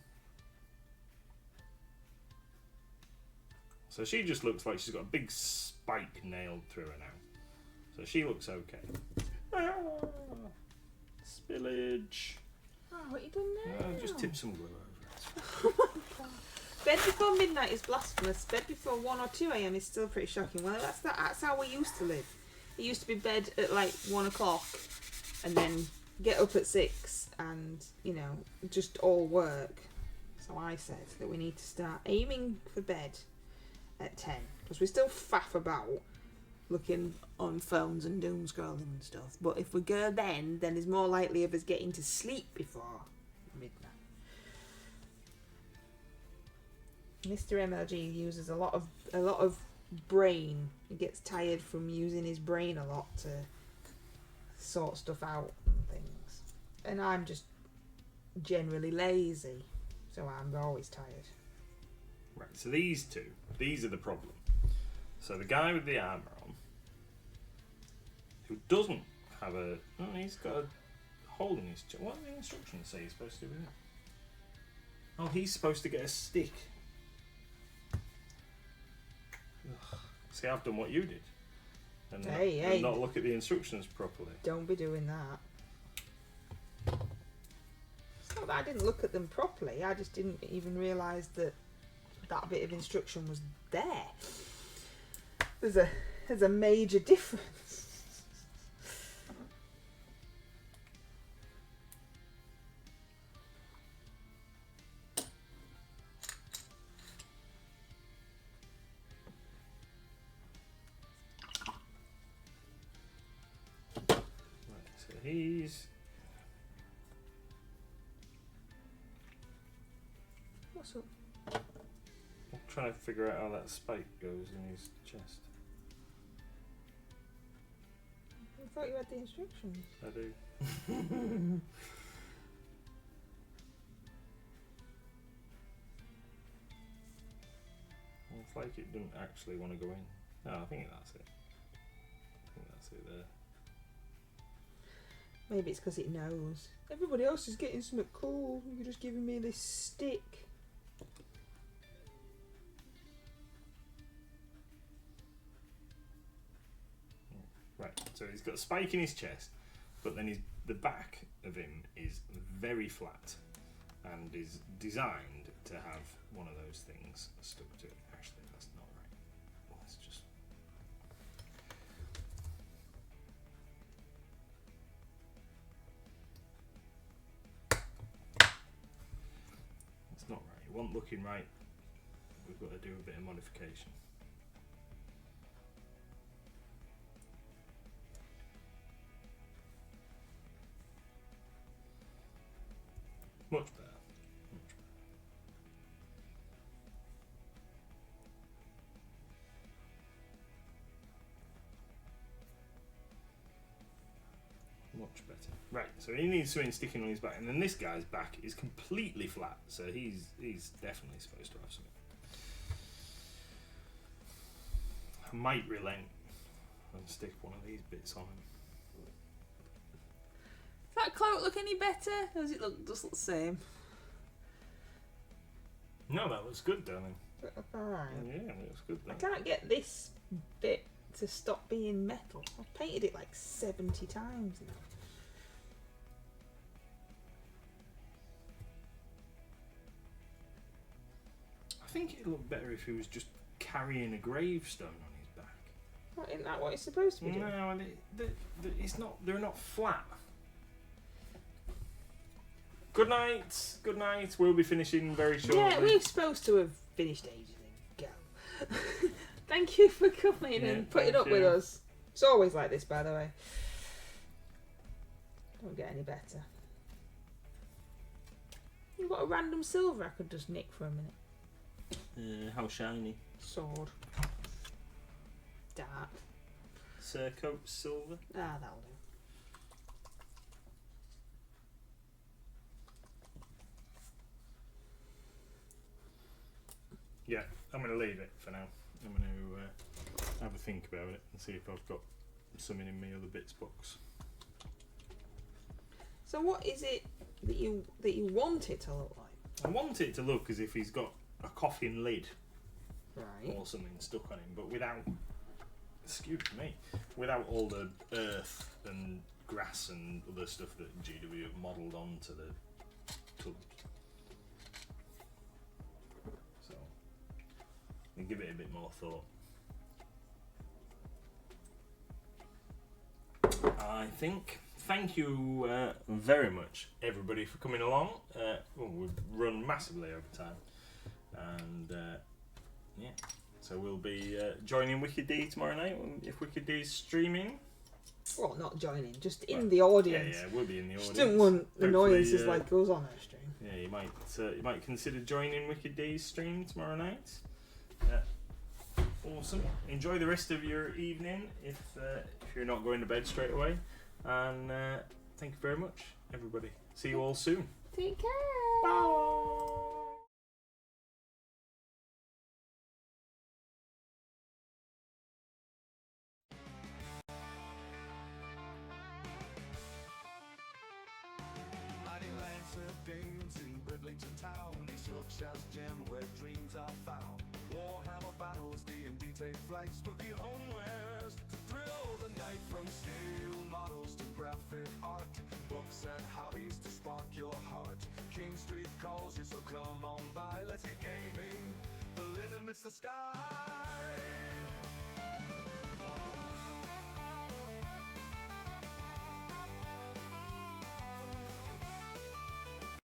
So she just looks like she's got a big spike nailed through her now. So she looks okay. Ah, spillage. Oh, what you done now? Just tip some glue over it. Oh my god. Bed before midnight is blasphemous. Bed before 1 or 2 a.m. is still pretty shocking. Well, that's how we used to live. It used to be bed at like 1 o'clock and then get up at 6 and, you know, just all work. So I said that we need to start aiming for bed at 10 because we still faff about looking on phones and doom scrolling and stuff. But if we go then it's more likely of us getting to sleep before midnight. Mr MLG uses a lot of brain. He gets tired from using his brain a lot to sort stuff out and things. And I'm just generally lazy, so I'm always tired. Right, so these are the problem. So the guy with the armour on, who doesn't have he's got a hole in his chest. What do the instructions say he's supposed to do with it? Oh, he's supposed to get a stick. Ugh. See, I've done what you did. And Hey. not look at the instructions properly. Don't be doing that. It's not that I didn't look at them properly, I just didn't even realise that bit of instruction was there. There's a major difference. Right, so he's... What's up? I'm trying to figure out how that spike goes in his chest. I thought you had the instructions. I do. It's like it didn't actually want to go in. No, I think that's it. I think that's it there. Maybe it's because it knows. Everybody else is getting something cool. You're just giving me this stick. Right, so he's got a spike in his chest, but then the back of him is very flat and is designed to have one of those things stuck to it. Actually, that's not right. Let's just... It's not right. It wasn't looking right. We've got to do a bit of modification. Much better. Much better. Right, so he needs something sticking on his back, and then this guy's back is completely flat, so he's definitely supposed to have something. I might relent and stick one of these bits on him. Does that cloak look any better? Or does it just look the same? No, that looks good, darling. Alright. Yeah, it looks good. I can't get this bit to stop being metal. I've painted it like 70 times now. I think it'd look better if he was just carrying a gravestone on his back. Well, isn't that what it's supposed to be doing? No, and it's not. They're not flat. Good night. Good night. We'll be finishing very shortly. Yeah, we're supposed to have finished ages ago. Thank you for coming and putting up with us. It's always like this, by the way. Don't get any better. You've got a random silver I could just nick for a minute. How shiny? Sword. Dark. Circoat silver. Ah, that'll do. Yeah, I'm going to leave it for now. I'm going to have a think about it and see if I've got something in my other bits box. So what is it that you want it to look like? I want it to look as if he's got a coffin lid Right. or something stuck on him, but without, excuse me, without all the earth and grass and other stuff that GW have modelled onto the tub. So, and give it a bit more thought. I think. Thank you very much, everybody, for coming along. We've run massively over time, and yeah, so we'll be joining Wicked D tomorrow night if Wicked D is streaming. Well, not joining, just in the audience. Yeah, we'll be in the audience. Just don't want annoyances like goes on our stream. Yeah, you might consider joining Wicked D's stream tomorrow night. Awesome. Enjoy the rest of your evening if you're not going to bed straight away. And thank you very much, everybody. See you all soon. Take care. Bye. Mighty Lancer Danes in Bridlington town, East Yorkshire's gem where dreams are found. Warhammer battles, D&D take flights, spooky homewares to thrill the night. From steel models to graphic art, books and hobbies to spark your heart. King Street calls you, so come on by, let's get gaming. The limits the sky.